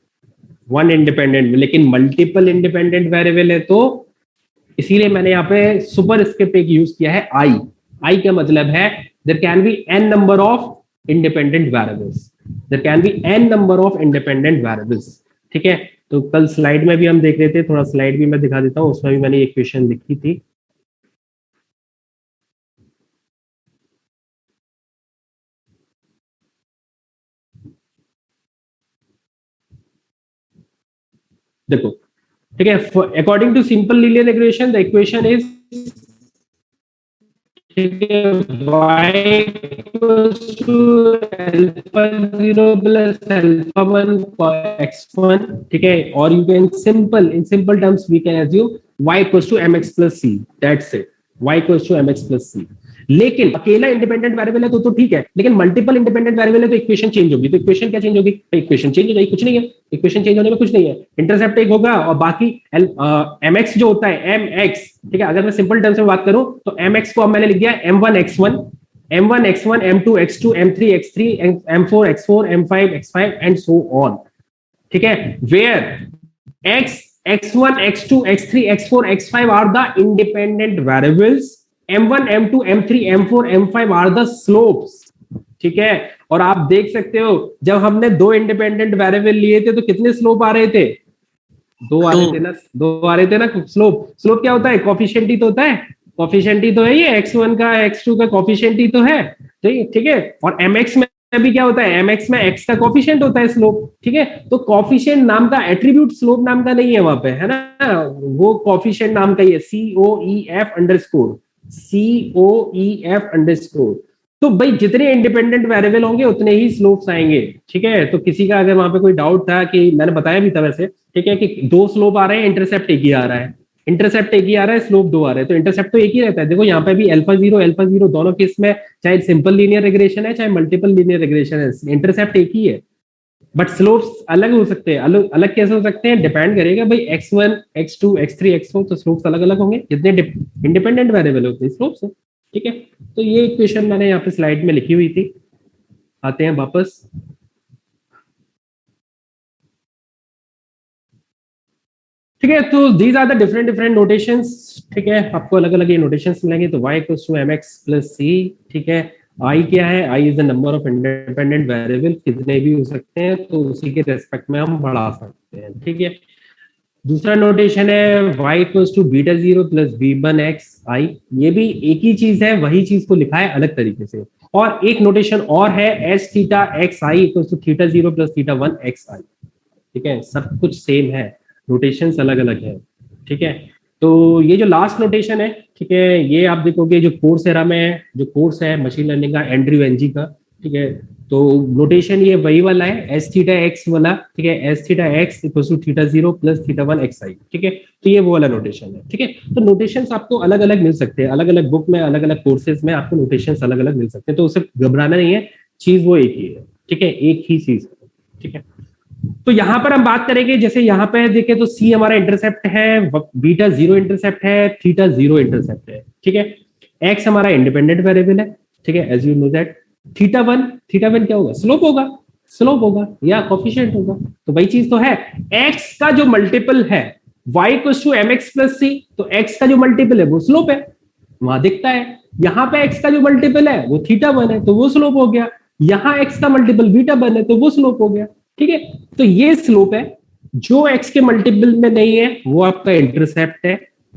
Speaker 1: one independent, लेकिन मल्टीपल इंडिपेंडेंट वेरिएबल है, तो इसीलिए मैंने यहाँ पे सुपरस्क्रिप्ट एक यूज किया है i। i का मतलब है there can be n number of independent variables, there can be n number of independent variables, ठीक है। तो कल स्लाइड में भी हम देख रहे थे, थोड़ा स्लाइड भी मैं दिखा देता हूं, उसमें भी मैंने इक्वेशन लिखी थी। देखो, ठीक है, according to simple linear regression the equation is, ठीक है, y equals to alpha 0 plus alpha 1 x1, ठीक है। और you can in simple terms we can assume y equals to mx plus c, that's it, y equals to mx plus c। लेकिन अकेला independent variable है तो ठीक है, लेकिन मल्टीपल इंडिपेंडेंट वेरिएबल है तो इक्वेशन चेंज होगी। तो इक्वेशन क्या चेंज होगी? इक्वेशन चेंज हो जाएगी, कुछ नहीं है, इक्वेशन चेंज होने में कुछ नहीं है। इंटरसेप्ट एक होगा और बाकी mx जो होता है mx, ठीक है। अगर मैं सिंपल टर्म्स में बात करूं तो mx को अब मैंने लिख दिया m1 x1, m1 x1, m2 x2, m3 x3, m4 x4, m5 x5 and so on, ठीक है। Where x, x1, x2, x3, x4, x5 are the independent variables, m1, m2, m3, m4, m5 are the slopes, ठीक है। और आप देख सकते हो जब हमने दो इंडिपेंडेंट वेरिएबल लिए थे तो कितने स्लोप आ रहे थे? दो आ रहे थे ना, दो आ रहे थे ना। स्लोप, स्लोप क्या होता है? कोफिशिएंट ही तो होता है, कोफिशिएंट ही तो है ये, x1 का x2 का कोफिशिएंट ही तो है, ठीक है। और mx में भी क्या होता है? mx में x का कोफिशिएंट होता है स्लोप, ठीक है। तो कोफिशिएंट नाम का एट्रीब्यूट स्लोप नाम का नहीं है वहां पे, है ना, वो कोफिशिएंट नाम का ही है, COEF अंडरस्कोर, COEF अंडरस्कोर। तो भाई जितने इंडिपेंडेंट वेरिएबल होंगे उतने ही स्लोप्स आएंगे, ठीक है। तो किसी का अगर वहां पे कोई डाउट था, कि मैंने बताया भी था वैसे, ठीक है, कि दो स्लोप आ रहे हैं, इंटरसेप्ट एक ही आ रहा है, इंटरसेप्ट एक ही आ रहा है, स्लोप दो आ रहे हैं, तो इंटरसेप्ट तो एक ही रहता है। देखो यहाँ पे भी अल्फा जीरो दोनों केस में, चाहे सिंपल लीनियर रिग्रेशन है चाहे मल्टीपल लीनियर रिग्रेशन है, इंटरसेप्ट एक ही है, बट स्लोप्स अलग हो सकते हैं। अलग अलग कैसे हो सकते हैं? डिपेंड करेगा भाई x1, x2, x3, x4, तो स्लोप्स अलग अलग होंगे, जितने इंडिपेंडेंट वेरिएबल होते हैं स्लोप्स है, ठीक है। तो ये इक्वेशन मैंने यहाँ पे स्लाइड में लिखी हुई थी। आते हैं वापस, ठीक है। तो these are the different notations, ठीक है। आपको अलग अलग ये नोटेशंस मिलेंगे। तो y equals to mx plus c, ठीक है। i क्या है? i is the number of independent variable, कितने भी हो सकते हैं, तो उसी के रेस्पेक्ट में हम बढ़ा सकते हैं, ठीक है। दूसरा नोटेशन है y equals to beta 0 plus b1 x i, ये भी एक ही चीज है, वही चीज को लिखा है अलग तरीके से। और एक नोटेशन और है s theta x i equals to theta 0 plus theta 1 x i, ठीक है। सब कुछ सेम है, नोटेशंस अलग अलग है, ठीक है। तो ये जो लास्ट नोटेशन है, ठीक है, ये आप देखोगे जो कोर्स एरा में जो कोर्स है मशीन लर्निंग का, एंड्रयू एनजी का, ठीक है। तो नोटेशन ये वही वाला है, एस थीटा एक्स वाला, ठीक है, s theta x equal to theta 0 plus theta 1 x i, ठीक है। तो ये वो वाला नोटेशन है, ठीक है। तो नोटेशंस आपको अलग अलग मिल सकते हैं, अलग अलग बुक में, अलग अलग कोर्सेज में आपको नोटेशंस अलग अलग मिल सकते हैं, तो उसे घबराना नहीं है, चीज वो एक ही है, ठीक है, एक ही चीज, ठीक है। तो यहां पर हम बात करेंगे, जैसे यहां पे देखें तो सी हमारा इंटरसेप्ट है, बीटा 0 इंटरसेप्ट है, थीटा 0 इंटरसेप्ट है, ठीक है। एक्स हमारा इंडिपेंडेंट वेरिएबल है, ठीक है, as you know that. Theta one क्या होगा? स्लोप होगा, स्लोप होगा या कोफिशिएंट होगा, तो वही चीज तो है। एक्स का जो मल्टीपल है y equals to mx plus c, तो x का जो मल्टीपल है वो स्लोप है, वहां दिखता है। यहाँ पे x का जो मल्टीपल है वो थीटा 1 है, तो वो स्लोप हो गया। यहाँ x का मल्टीपल बीटा 1 है, तो वो स्लोप हो गया, ठीक है। तो ये स्लोप है, जो एक्स के मल्टीपल में नहीं है वो आपका इंटरसेप्ट है,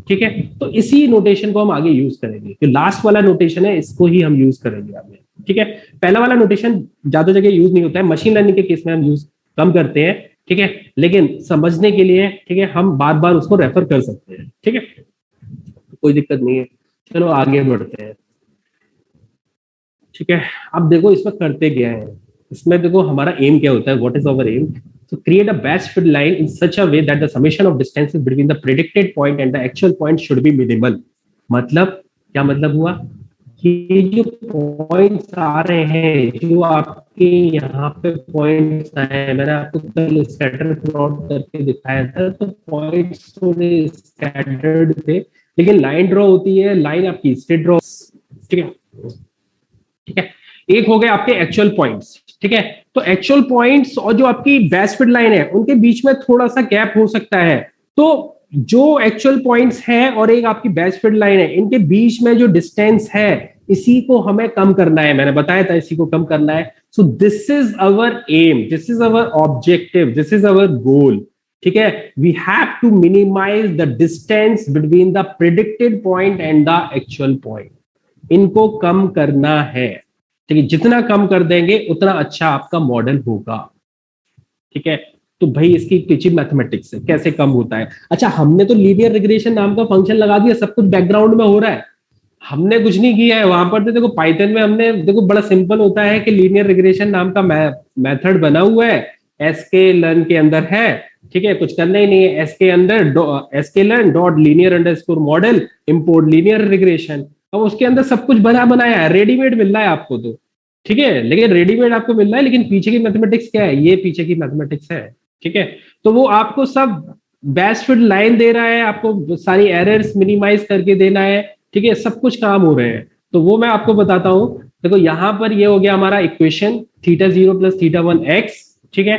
Speaker 1: ठीक है। तो इसी नोटेशन को हम आगे यूज करेंगे, जो लास्ट वाला नोटेशन है इसको ही हम यूज करेंगे आगे, ठीक है। पहला वाला नोटेशन ज्यादा जगह यूज नहीं होता है, मशीन लर्निंग के केस में हम यूज कम करते हैं, ठीक है, लेकिन समझने के लिए, ठीक है, हम बार बार उसको रेफर कर सकते हैं, ठीक है, कोई दिक्कत नहीं है। चलो आगे बढ़ते हैं, ठीक है। अब देखो इसमें करते क्या है, इसमें देखो हमारा एम क्या होता है, what is our m, to create a best fit line in such a way that the summation of distances between the predicted point and the actual point should be minimal। मतलब क्या मतलब हुआ कि जो points आ रहे हैं, जो आपके यहाँ पे पॉइंट्स आए, मैंने आपको कल स्कैटर प्लॉट करके दिखाया था, तो पॉइंट्स थोड़े स्कैटर्ड थे, लेकिन लाइन ड्रॉ होती है, लाइन आपकी स्ट्रेट ड्रॉ, ठीक है, ठीक है। एक हो गए आपके एक्चुअल पॉइंट्स, ठीक है। तो एक्चुअल पॉइंट्स और जो आपकी बेस्ट फिट लाइन है उनके बीच में थोड़ा सा गैप हो सकता है, तो जो एक्चुअल पॉइंट्स है और एक आपकी बेस्ट फिट लाइन है, इनके बीच में जो डिस्टेंस है इसी को हमें कम करना है, मैंने बताया था इसी को कम करना है। So this is our aim, this is our objective, this is our goal, ठीक है। We have to minimize the distance between the predicted point and the actual point, इनको कम करना है, ठीक है। जितना कम कर देंगे उतना अच्छा आपका मॉडल होगा, ठीक है। तो भाई इसकी कुछ मैथमेटिक्स है, कैसे कम होता है। अच्छा, हमने तो लीनियर रिग्रेशन नाम का फंक्शन लगा दिया, सब कुछ बैकग्राउंड में हो रहा है, हमने कुछ नहीं किया है वहां पर। तो देखो पाइथन में हमने, देखो बड़ा सिंपल होता है कि लीनियर रिग्रेशन नाम का मेथड बना हुआ है, एसके लर्न के अंदर है, ठीक है, कुछ करना ही नहीं है, एसके अंदर sklearn dot linear underscore model import linear regression. अब उसके अंदर सब कुछ बना बनाया है, रेडीमेड मिल रहा है आपको तो, ठीक है, लेकिन रेडीमेड आपको मिल रहा है, लेकिन पीछे की मैथमेटिक्स क्या है, ये पीछे की मैथमेटिक्स है, ठीक है। तो वो आपको सब बेस्ट फिट लाइन दे रहा है, आपको सारी एरर्स मिनिमाइज करके देना है, ठीक है, सब कुछ काम हो रहे हैं। तो वो मैं आपको बताता हूं। देखो यहां पर ये हो गया हमारा इक्वेशन θ0 + θ1 x, ठीक है,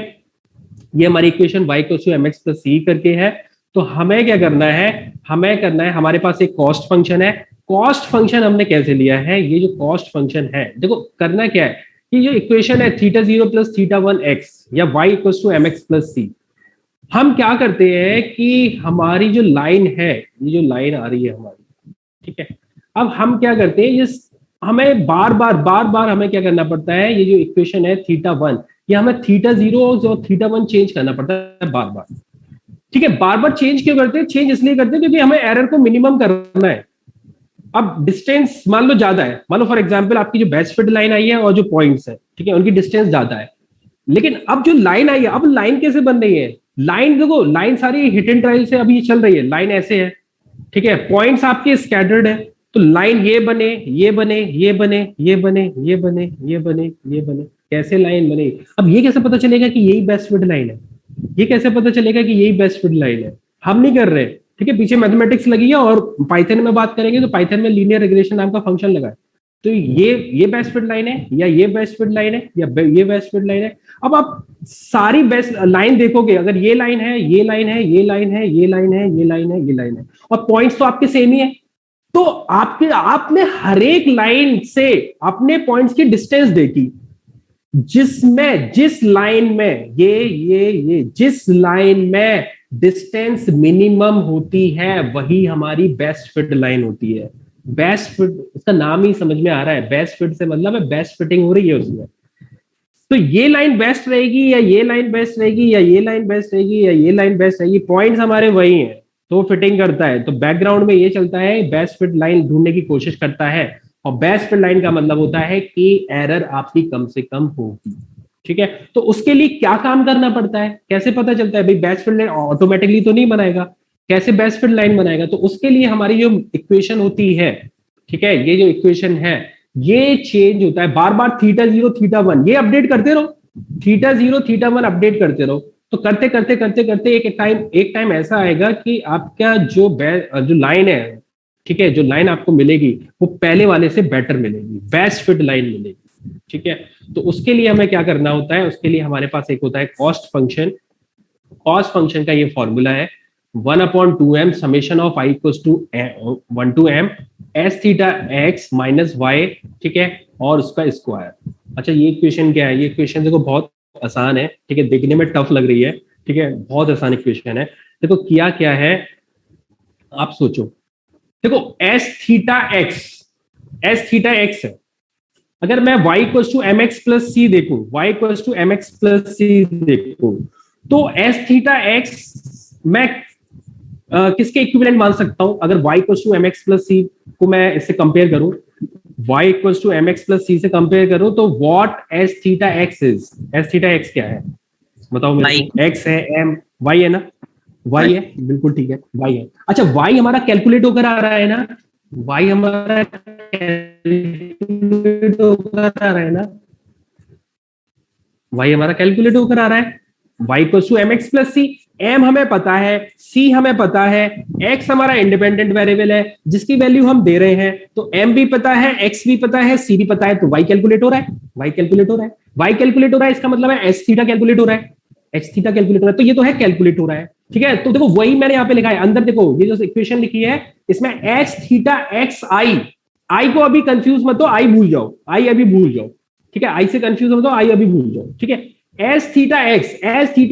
Speaker 1: ये हमारी इक्वेशन y = mx + c करके है। तो हमें क्या करना है, हमें करना है, हमारे पास एक कॉस्ट फंक्शन है। कॉस्ट फंक्शन हमने कैसे लिया है, ये जो कॉस्ट फंक्शन है, देखो करना क्या है, ये जो इक्वेशन है θ0 + θ1 x या y = mx + c, हम क्या करते हैं कि हमारी जो लाइन है, ये जो लाइन आ रही है हमारी, ठीक है, अब हम क्या करते हैं, ये हमें बार बार हमें क्या करना पड़ता है, ये जो इक्वेशन है θ1, ये हमें θ0 और θ1 चेंज करना पड़ता है बार बार, ठीक है। बार बार चेंज क्यों करते हैं, चेंज इसलिए करते हैं क्योंकि हमें एरर को मिनिमम करना है। अब डिस्टेंस मान लो ज्यादा है, मान लो फॉर एग्जांपल आपकी जो बेस्ट फिट लाइन आई है और जो पॉइंट्स है, ठीक है, उनकी डिस्टेंस ज्यादा है, लेकिन अब जो लाइन आई है, अब लाइन कैसे बन रही है, लाइन देखो, लाइन सारी हिट एंड ट्रायल से अभी चल रही है, लाइन ऐसे है, ठीक है, पॉइंट्स आपके स्कैटर्ड है, तो लाइन ये बने, ये बने, ये बने, ये बने, ये बने, ये बने, ये बने, कैसे लाइन बने। अब ये कैसे पता चलेगा कि यही बेस्ट फिट लाइन है, ये कैसे पता चलेगा कि यही बेस्ट फिट लाइन है, हम नहीं कर रहे, ठीक है, पीछे मैथमेटिक्स लगी है। और पाइथन में बात करेंगे तो पाइथन में लीनियर रिग्रेशन नाम का फंक्शन लगा है। तो ये बेस्ट फिट लाइन है, या ये बेस्ट फिट लाइन है, या ये बेस्ट फिट लाइन है। अब आप सारी बेस्ट लाइन देखोगे, अगर ये लाइन है, ये लाइन है, ये लाइन है, ये लाइन है, ये लाइन है, ये लाइन है, और पॉइंट्स तो आपके सेम ही है, तो आपने हर एक लाइन से अपने पॉइंट्स की डिस्टेंस देखी, जिस लाइन में ये जिस लाइन में डिस्टेंस मिनिमम होती है वही हमारी बेस्ट फिट लाइन होती है। बेस्ट फिट, इसका नाम ही समझ में आ रहा है, बेस्ट फिट से मतलब है बेस्ट फिटिंग हो रही है उसमें। तो ये लाइन बेस्ट रहेगी, या ये लाइन बेस्ट रहेगी, या ये लाइन बेस्ट रहेगी, या ये लाइन बेस्ट रहेगी, पॉइंट्स हमारे वही हैं, तो फिटिंग करता है। तो बैकग्राउंड में ये चलता है, बेस्ट फिट लाइन ढूंढने की कोशिश करता है, और बेस्ट फिट लाइन का मतलब होता है कि एरर आपकी कम से कम होगी, ठीक है। तो उसके लिए क्या काम करना पड़ता है, कैसे पता चलता है भाई बेस्ट फिट लाइन ऑटोमेटिकली तो नहीं बनाएगा, कैसे बेस्ट फिट लाइन बनाएगा। तो उसके लिए हमारी जो इक्वेशन होती है, ठीक है, ये जो इक्वेशन है ये चेंज होता है बार बार, θ0 θ1 ये अपडेट करते रहो, θ0 θ1 अपडेट करते रहो। तो करते करते करते करते एक टाइम ऐसा आएगा कि आपका जो लाइन है, ठीक है, जो लाइन आपको मिलेगी वो पहले वाले से बेटर मिलेगी, बेस्ट फिट लाइन मिलेगी, ठीक है। तो उसके लिए हमें क्या करना होता है, उसके लिए हमारे पास एक होता है कॉस्ट फंक्शन। कॉस्ट फंक्शन का ये फॉर्मूला है 1/2m summation of i = 1 to m s theta x - y, ठीक है, और उसका स्क्वायर। अच्छा, ये इक्वेशन क्या है, ये इक्वेशन देखो बहुत आसान है, ठीक है, देखने में टफ लग रही है, ठीक है, बहुत आसान इक्वेशन है। देखो किया क्या है, आप सोचो, देखो एस थीटा एक्स है। अगर मैं y equal to m x plus c देखूं, y equal to m x plus c देखूं, तो एस थीटा एक्स मैं किसके इक्विवेलेंट मान सकता हूं? अगर y equal to m x plus c को मैं इससे कंपेयर करूं, y equal to m x plus c से कंपेयर करूं, तो what s theta x is? S theta x क्या है बताओ मेरे को? एक्स है, एम, y है ना? y है, बिल्कुल ठीक है, y है। अच्छा, y हमारा कैलकुलेट होकर आ रहा है ना? y हमारा कैलकुलेट होकर आ रहा है ना? y हमारा कैलकुलेट होकर आ रहा है। y equal to m x plus c, m हमें पता है, c हमें पता है, x हमारा इंडिपेंडेंट वेरिएबल है जिसकी वैल्यू हम दे रहे हैं, तो m भी पता है, x भी पता है, c भी पता है, तो y कैलकुलेट हो रहा है। y कैलकुलेट हो रहा है, y कैलकुलेट हो रहा है, इसका मतलब है एस थीटा कैलकुलेट हो रहा है, एक्स थीटा कैलकुलेट हो रहा है, तो ये तो है कैलकुलेट हो रहा है। ठीक है, तो देखो वही मैंने यहाँ पे लिखा है अंदर। देखो ये जो इक्वेशन लिखी है इसमें एस थीटा एक्स आई, आई को अभी कंफ्यूज मत हो, आई भूल जाओ, आई अभी भूल जाओ। ठीक है, आई से कंफ्यूज मत हो, आई अभी भूल जाओ। ठीक है, एस थीटा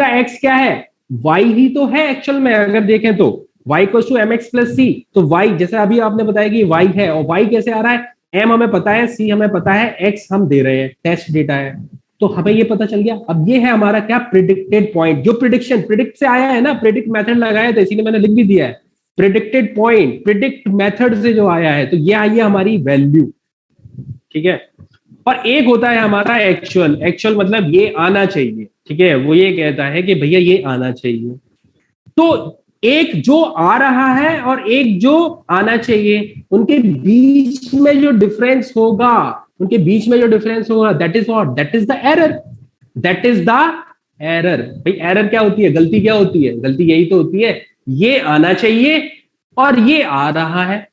Speaker 1: एक्स क्या है? वाई ही तो है एक्चुअल में। अगर देखें तो y equal to m x plus c, तो वाई जैसे अभी आपने बताया कि वाई है, और वाई कैसे आ रहा है? एम हमें पता है, सी हमें पता है, एक्स हम दे रहे हैं, टेस्ट डेटा है, तो हमें ये पता चल गया। अब ये है हमारा क्या? Predicted point. जो प्रिडिक्ट से आया है ना, प्रिडिक्ट मेथड लगाया था, इसीलिए मैंने लिख भी दिया है प्रिडिक्टेड पॉइंट, प्रिडिक्ट मेथड से जो आया है, तो ये आई है हमारी वैल्यू। ठीक है, और एक होता है हमारा एक्चुअल। एक्चुअल मतलब ये आना चाहिए। ठीक है, वो ये कहता है कि भैया ये आना चाहिए। तो एक जो आ रहा है और एक जो आना चाहिए, उनके बीच में जो डिफरेंस होगा, that is what? That is the error. That is the error. भाई एरर क्या होती है? गलती क्या होती है? गलती यही तो होती है, ये आना चाहिए और ये आ रहा है,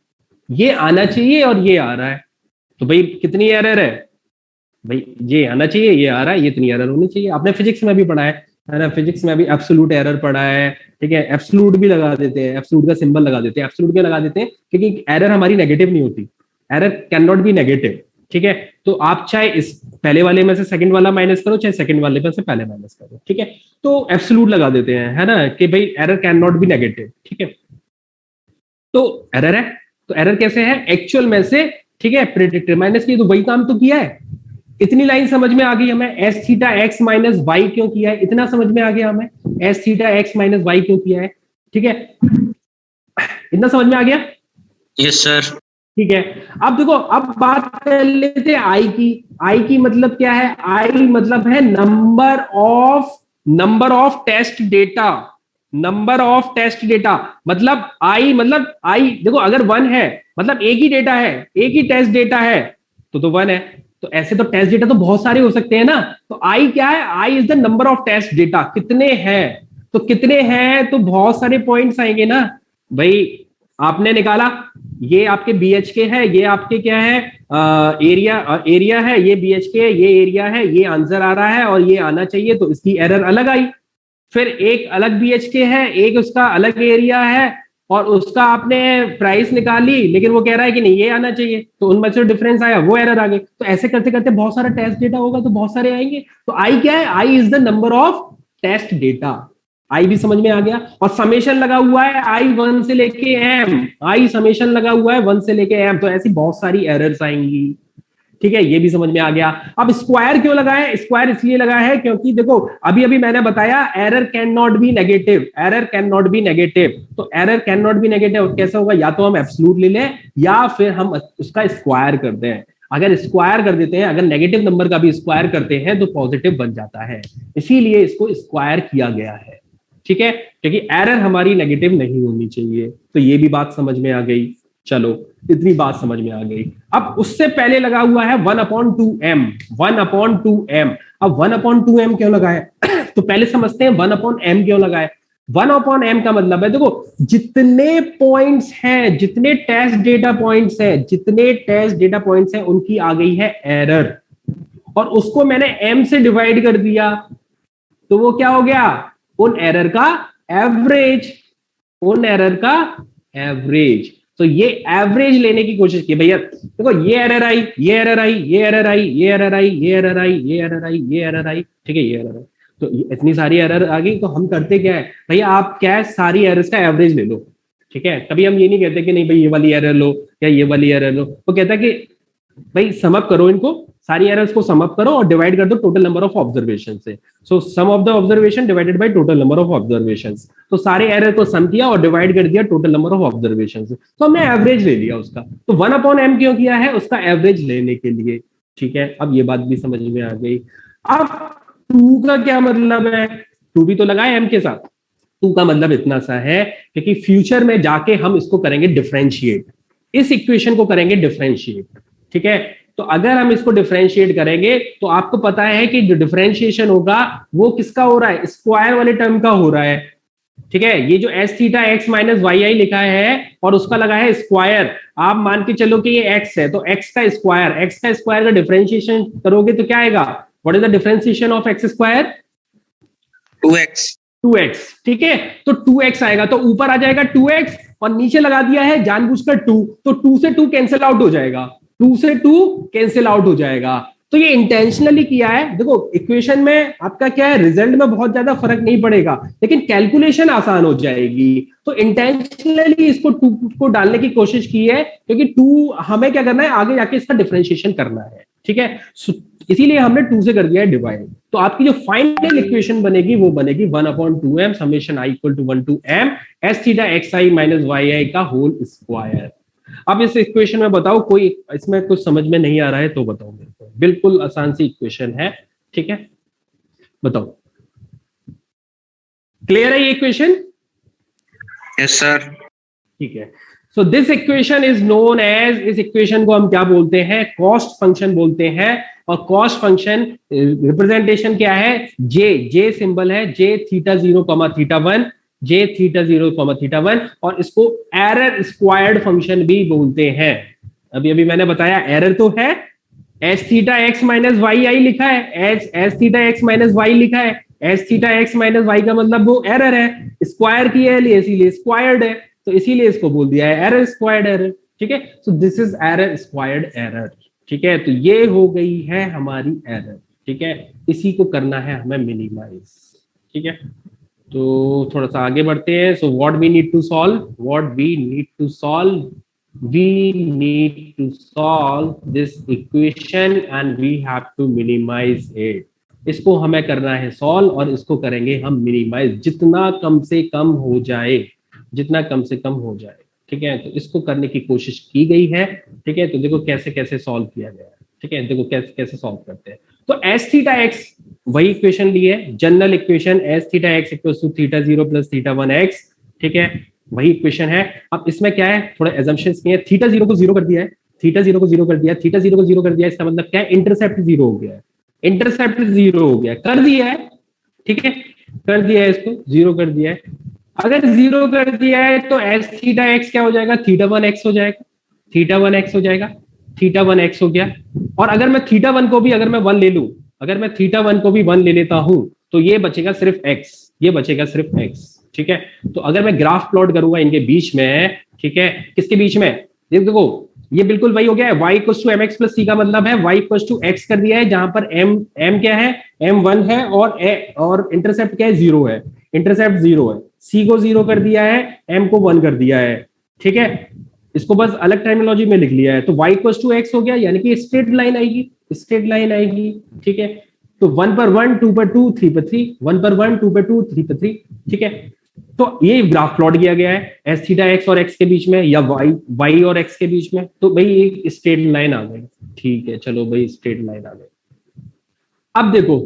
Speaker 1: ये आना चाहिए और ये आ रहा है। तो भाई कितनी एरर है? भाई ये आना चाहिए, ये आ रहा है, ये इतनी एरर होनी चाहिए। आपने फिजिक्स में भी पढ़ा है ना? फिजिक्स में भी एब्सोल्यूट एरर पढ़ा है। ठीक है, एब्सोल्यूट भी लगा देते हैं, एब्सोल्यूट का सिंबल लगा देते हैं। एब्सोल्यूट क्यों लगा देते हैं? क्योंकि एरर हमारी नेगेटिव नहीं होती, error can not be negative. ठीक है, तो आप चाहे इस पहले वाले में से सेकंड वाला माइनस करो, चाहे सेकंड वाले में से पहले माइनस करो। ठीक है, तो एब्सोल्यूट लगा देते हैं, है ना, कि भाई error can not be negative. ठीक है, तो एरर है, तो एरर कैसे है? एक्चुअल में से। ठीक है, प्रेडिक्टेड माइनस किया, तो वही काम तो किया है। इतनी लाइन समझ में आ गई हमें, s theta x minus y क्यों किया है, इतना समझ में आ गया हमें, s theta x minus y क्यों किया है। ठीक है, इतना समझ में आ गया?
Speaker 4: Yes sir.
Speaker 1: ठीक है, अब देखो, अब बात कर लेते हैं आई की। आई की मतलब क्या है? आई मतलब है number of test data. Number of test data मतलब आई, देखो अगर 1 है मतलब एक ही डेटा है, एक ही टेस्ट डेटा है, तो 1 है। तो ऐसे तो टेस्ट डेटा तो बहुत सारे हो सकते हैं ना। तो आई क्या है? I is the number of test data. कितने हैं? तो कितने हैं तो बहुत सारे पॉइंट्स आएंगे ना भाई। आपने निकाला, ये आपके BHK है, ये आपके क्या है? एरिया है, ये BHK है, ये एरिया है, ये आंसर आ रहा है और ये आना चाहिए, तो इसकी एरर अलग आई। फिर एक अलग BHK है, एक उसका अलग एरिया है, और उसका आपने प्राइस निकाली, लेकिन वो कह रहा है कि नहीं ये आना चाहिए, तो उनमें से डिफरेंस आया, वो एरर आ गई। तो ऐसे करते करते बहुत सारा टेस्ट डेटा होगा तो बहुत सारे आएंगे। तो आई क्या है? I is the number of test data. I भी समझ में आ गया। और समेशन लगा हुआ है आई 1 से लेके m, आई समेशन लगा हुआ है 1 से लेके m, तो ऐसी बहुत सारी एरर्स आएंगी। ठीक है, ये भी समझ में आ गया। अब स्क्वायर क्यों लगा है? स्क्वायर इसलिए लगा है क्योंकि देखो अभी मैंने बताया error can not be negative, error can not be negative. तो error can not be negative कैसे होगा? या तो हम एब्सोल्यूट ले लें या फिर हम उसका स्क्वायर कर दें। अगर स्क्वायर कर देते हैं, अगर नेगेटिव नंबर का भी स्क्वायर करते हैं तो पॉजिटिव बन जाता है, इसीलिए इसको स्क्वायर किया गया है। ठीक है, क्योंकि एरर हमारी नेगेटिव नहीं होनी चाहिए। तो ये भी बात समझ में आ गई। चलो, इतनी बात समझ में आ गई। अब उससे पहले लगा हुआ है 1/2m, 1/2m। अब 1/2m क्यों लगा है? तो पहले समझते हैं 1/m क्यों लगा है। 1/m का मतलब है, देखो जितने पॉइंट्स हैं, जितने टेस्ट डेटा पॉइंट्स हैं, उनकी आ गई है एरर, और उसको मैंने m से डिवाइड कर दिया, तो वो क्या हो गया? उन एरर का एवरेज। तो ये एवरेज लेने की कोशिश की भैया। देखो ये एरर आई, ये एरर आई, ये एरर आई, ये एरर आई, ये एरर आई, ये एरर आई, ये एरर आई, ये एरर आई, ठीक है, ये एरर आई। तो इतनी सारी एरर आ गई, तो हम करते क्या है भैया, आप क्या है सारी एरर्स का एवरेज ले लो, ठीक है। कभी हम ये नहीं कहते कि नहीं भाई ये वाली एरर लो या ये वाली एरर लो, वो कहता है कि भाई सम अप करो इनको, सारी एरर्स को सम अप करो और डिवाइड कर दो टोटल नंबर ऑफ ऑब्जर्वेशन से। So sum of the observation divided by total number of observation. तो सारे एरर को सम किया और डिवाइड कर दिया टोटल नंबर ऑफ ऑब्जर्वेशन से, तो हमने एवरेज ले लिया उसका। तो 1/m क्यों किया है? उसका एवरेज लेने के लिए, ठीक है। अब ये बात भी समझ में आ गई। अब 2 का क्या मतलब है? 2 भी तो लगाए m के साथ। 2 का मतलब इतना सा है क्योंकि फ्यूचर में जाके हम इसको करेंगे डिफरेंशिएट, इस इक्वेशन को करेंगे डिफरेंशिएट, ठीक है। तो अगर हम इसको डिफरेंशिएट करेंगे तो आपको पता है कि जो डिफरेंशिएशन होगा वो किसका हो रहा है? स्क्वायर वाले टर्म का हो रहा है, ठीक है। ये जो s theta x minus y i लिखा है और उसका लगा है स्क्वायर, आप मान के चलो कि ये x है, तो x का स्क्वायर का डिफरेंशिएशन करोगे तो क्या आएगा? What is the differentiation of x square? 2x, ठीक है। तो 2x आएगा, तो ऊपर आ जाएगा 2x और नीचे लगा दिया है जानबूझकर 2, तो 2 से 2 कैंसिल आउट हो जाएगा, 2 से 2 कैंसिल आउट हो जाएगा। तो ये इंटेंशनली किया है। देखो इक्वेशन में आपका क्या है, रिजल्ट में बहुत ज्यादा फर्क नहीं पड़ेगा लेकिन कैलकुलेशन आसान हो जाएगी। तो इंटेंशनली इसको 2 को डालने की कोशिश की है क्योंकि 2 हमें क्या करना है, आगे जाके इसका डिफरेंशिएशन करना है, ठीक है। इसीलिए हमने 2 से कर दिया है डिवाइड। तो आपकी जो फाइनल इक्वेशन बनेगी वो बनेगी 1/2m summation i equal to 1 to m s थीटा xi माइनस yi का होल स्क्वायर। अब इस इक्वेशन में बताओ, कोई इसमें कुछ समझ में नहीं आ रहा है तो बताओ मेरे को। बिल्कुल आसान सी इक्वेशन है, ठीक है, बताओ। क्लियर है ये इक्वेशन?
Speaker 3: Yes sir.
Speaker 1: ठीक है। So this equation is known as, इस इक्वेशन को हम क्या बोलते हैं? कॉस्ट फंक्शन बोलते हैं। और कॉस्ट फंक्शन रिप्रेजेंटेशन क्या है? जे सिंबल है, जे थीटा 0 थीटा 1, जे थीटा 0 थीटा 1, और इसको एरर स्क्वायर्ड फंक्शन भी बोलते हैं। अभी अभी मैंने बताया एरर तो है, s theta x minus y i लिखा है, s theta x minus y लिखा है, s theta x minus y का मतलब वो एरर है, स्क्वायर की है इसीलिए स्क्वायर्ड है, तो इसीलिए इसको बोल दिया है एरर स्क्वायर्ड एरर, ठीक है। So this is error squared error, ठीक है। तो ये हो गई है हमारी एरर, ठीक है। इसी को करना है हमें मिनिमाइज, ठीक है। तो थोड़ा सा आगे बढ़ते हैं। So what we need to solve, we need to solve this equation and we have to minimize it. इसको हमें करना है सॉल्व और इसको करेंगे हम मिनिमाइज, जितना कम से कम हो जाए, ठीक है। तो इसको करने की कोशिश की गई है, ठीक है। तो देखो कैसे कैसे सॉल्व किया गया है, ठीक है। देखो कैसे कैसे सॉल्व करते हैं। तो एस थीटा एक्स वही इक्वेशन ली है, general equation s theta x equals to theta 0 plus theta 1 x, ठीक है, वही इक्वेशन है। अब इसमें क्या है, थोड़े assumptions किए हैं। थीटा 0 को 0 कर दिया है, थीटा 0 को 0 कर दिया, थीटा 0 को 0 कर दिया, इसका मतलब क्या है? इंटरसेप्ट 0 हो गया है, इंटरसेप्ट 0 हो गया, कर दिया है, ठीक है, कर दिया है, इसको 0 कर दिया है। अगर 0 कर दिया है तो एस थीटा एक्स क्या हो जाएगा? थीटा 1 एक्स हो जाएगा, थीटा 1 एक्स हो जाएगा, थीटा 1 एक्स हो गया। और अगर मैं थीटा 1 को भी अगर मैं 1 ले लूं, अगर मैं थीटा 1 को भी 1 ले लेता हूं तो ये बचेगा सिर्फ एक्स, ये बचेगा सिर्फ एक्स, ठीक है। तो अगर मैं ग्राफ प्लॉट करूंगा इनके बीच में, ठीक है, किसके बीच में? देखो ये बिल्कुल वही हो गया है, y equals to mx plus c का मतलब है y इक्वल्स टू x कर दिया है, जहां पर m क्या है? m 1 है और इंटरसेप्ट क्या है? 0 है, इंटरसेप्ट 0 है, c को 0 कर दिया है, m को 1 कर दिया है, ठीक है। इसको बस अलग टर्मिनोलॉजी में लिख लिया है। तो y इक्वल्स टू x हो गया, यानी कि स्ट्रेट लाइन आएगी, स्ट्रेट लाइन आएगी, ठीक है। तो 1 पर 1, 2 पर 2, 3 पर 3, 1 पर 1, 2 पर 2, 3 पर 3, ठीक है। तो ये ग्राफ प्लॉट किया गया है एस थीटा एक्स और एक्स के बीच में या वाई और एक्स के बीच में, तो भाई एक स्ट्रेट लाइन आ गई, ठीक है। चलो भाई स्ट्रेट लाइन आ गई। अब देखो,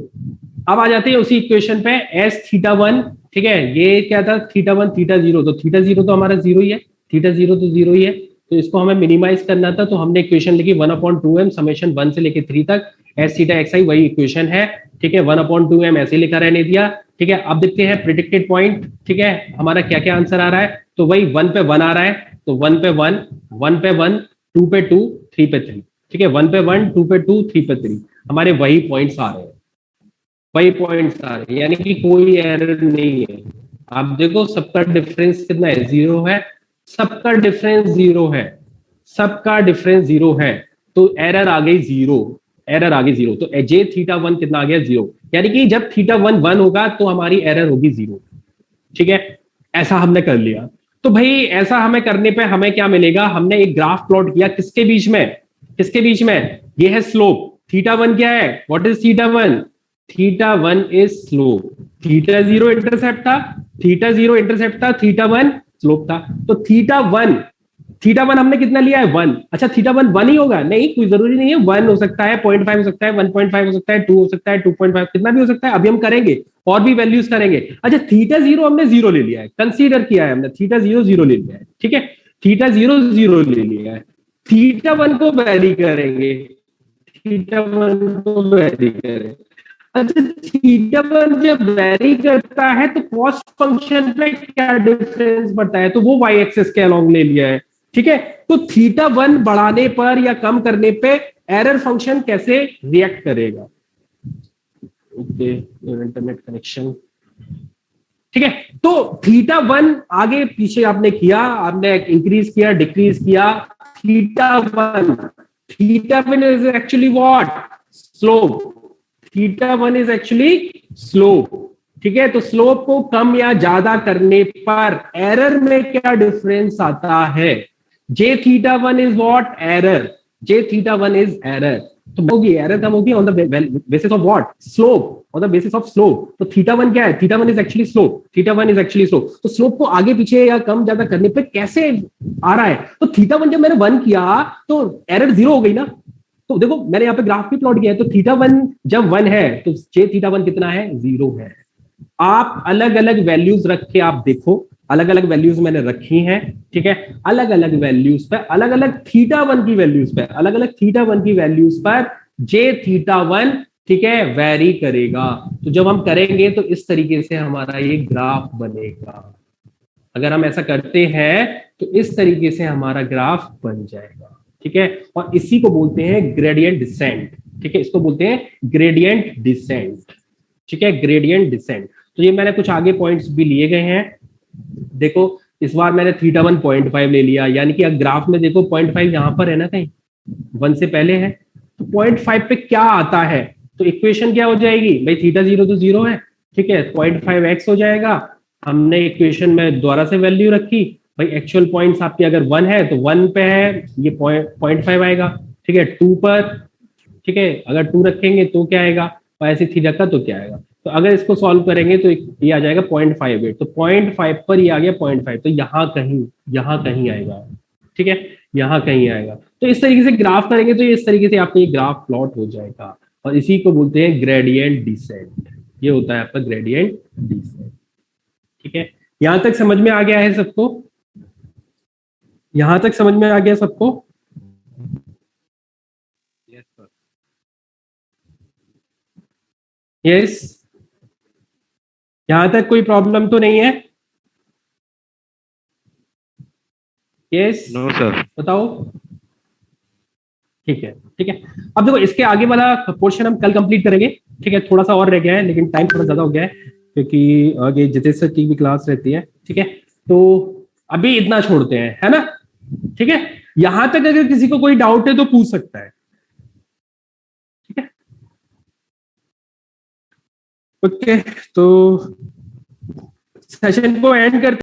Speaker 1: अब आ जाते हैं उसी इक्वेशन पे, एस थीटा 1, ठीक है, ये क्या था? थीटा 1 थीटा 0, तो थीटा 0 तो हमारा 0 ही है, थीटा 0 तो 0 ही है, तो इसको हमें मिनिमाइज करना था। तो हमने इक्वेशन लिखी 1/2m समेशन 1 से लेके 3 तक एस थीटा एक्स आई, वही इक्वेशन है, ठीक है। 1/2m ऐसे लिखा रहने दिया, ठीक है। अब देखते हैं प्रिडिक्टेड पॉइंट, ठीक है, हमारा क्या क्या आंसर आ रहा है। तो वही 1 पे 1 आ रहा है, तो 1 पे 1, 1 पे 1, 2 पे 2, 3 पे 3, ठीक है। 1 पे 1, 2 पे 2, 3 पे 3, हमारे वही पॉइंट्स आ रहे हैं, वही पॉइंट्स आ रहे हैं, यानी कि कोई एरर नहीं है। आप देखो सबका डिफरेंस कितना है? 0 है, सबका डिफरेंस 0 है, सबका डिफरेंस 0 है, तो एरर आ गई 0, एरर आ गई 0, तो जे थीटा 1 कितना आ गया 0, यानी कि जब थीटा 1 1 होगा तो हमारी एरर होगी 0। ठीक है, ऐसा हमने कर लिया। तो भाई ऐसा हमें करने पे हमें क्या मिलेगा, हमने एक ग्राफ प्लॉट किया किसके बीच में, किसके बीच में, ये है स्लोप। थीटा 1 क्या है, what is theta 1, theta 1 is slope, theta 0 intercept था, थीटा 0 इंटरसेप्ट था, थीटा 1 स्लोप था। तो थीटा 1 हमने कितना लिया है 1। अच्छा थीटा 1 1 ही होगा, नहीं कोई जरूरी नहीं है, 1 हो सकता है, 0.5 हो सकता है, 1.5 हो सकता है, 2 हो सकता है, 2.5, कितना भी हो सकता है, अभी हम करेंगे और भी वैल्यूज करेंगे। अच्छा थीटा 0 हमने 0 ले लिया है, कंसीडर किया है हमने, थीटा 0 0 ले लिया है। ठीक है, थीटा 0 0 ले लिया है, थीटा 1 को वैरी करेंगे, थीटा 1 को वैरी करें। अच्छा थीटा 1 जब वैरी करता है तो कॉस्ट फंक्शन पे क्या डिफरेंस पड़ता है, तो वो वाई एक्सिस के अलोंग ले लिया है। ठीक है, तो थीटा 1 बढ़ाने पर या कम करने पे एरर फंक्शन कैसे रिएक्ट करेगा। Okay, internet connection. ठीक है, तो थीटा 1 आगे पीछे आपने किया, आपने इंक्रीज किया, डिक्रीज किया, theta 1 is actually what, slope, theta 1 is actually slope. ठीक है, तो स्लोप को कम या ज्यादा करने पर एरर में क्या डिफरेंस आता है, j theta 1 is what, error, j theta 1 is error. तो होगी एरर कम होगी on the basis of what, slope, on the basis of slope. तो थीटा 1 क्या है, theta 1 is actually slope, theta 1 is actually slope. तो स्लोप को आगे पीछे या कम ज्यादा करने पे कैसे आ रहा है, तो थीटा 1 जब मैंने 1 किया तो एरर 0 हो गई ना। तो देखो मैंने यहाँ पे ग्राफ भी प्लॉट किया है, तो थीटा 1 जब 1 है तो जे थीटा 1 कितना है, 0 है। आप अलग अलग वैल्यूज रख के आप देखो, अलग अलग वैल्यूज मैंने रखी हैं। ठीक है, अलग अलग वैल्यूज पर, अलग अलग थीटा 1 की वैल्यूज पर, अलग अलग थीटा 1 की वैल्यूज पर जे थीटा 1 ठीक है वैरी करेगा। तो जब हम करेंगे तो इस तरीके से हमारा ये ग्राफ बनेगा। अगर हम ऐसा करते हैं तो इस तरीके से हमारा ग्राफ बन जाएगा। ठीक है, और इसी को बोलते हैं ग्रेडियंट डिसेंट। ठीक है, इसको बोलते हैं ग्रेडियंट डिसेंट। ठीक है, ग्रेडियंट डिसेंट। तो ये मैंने कुछ आगे पॉइंट्स भी लिए गए हैं। देखो इस बार मैंने थीटा 1 0.5 ले लिया, यानी कि ग्राफ में देखो 0.5 यहां पर है ना, कहीं 1 से पहले है, तो 0.5 पे क्या आता है, तो इक्वेशन क्या हो जाएगी भाई, थीटा 0 तो 0 है। ठीक है, 0.5x हो जाएगा। हमने इक्वेशन में दोबारा से वैल्यू रखी, भाई एक्चुअल पॉइंट्स आपके अगर 1 है तो 1 पे है, ये 0.5 आएगा। ठीक है, 2 पर, ठीक है अगर 2 रखेंगे तो क्या आएगा, और ऐसे थीटा का तो क्या आएगा। तो अगर इसको सॉल्व करेंगे तो ये आ जाएगा 0.58, तो 0.5 पर ये आ गया 0.5, तो यहाँ कहीं आएगा। ठीक है, यहाँ कहीं आएगा। तो इस तरीके से ग्राफ करेंगे तो इस तरीके से आपका ये ग्राफ प्लॉट हो जाएगा, और इसी को बोलते हैं ग्रेडियंट डिसेंट। ये होता है आपका ग्रेडियंट डिसेंट। ठीक है, यहां तक समझ में आ गया है सबको, यहां तक समझ में आ गया सबको। यस, यहां तक कोई प्रॉब्लम तो नहीं है। Yes
Speaker 2: no sir.
Speaker 1: बताओ। ठीक है, ठीक है। अब देखो इसके आगे वाला पोर्शन हम कल कंप्लीट करेंगे। ठीक है, थोड़ा सा और रह गया है लेकिन टाइम थोड़ा ज्यादा हो गया है, क्योंकि आगे जितेश सर की भी क्लास रहती है। ठीक है, तो अभी इतना छोड़ते हैं, है ना। ठीक है, यहां तक अगर किसी को कोई डाउट है तो पूछ सकता है। ठीक है, ओके, तो सेशन को एंड करते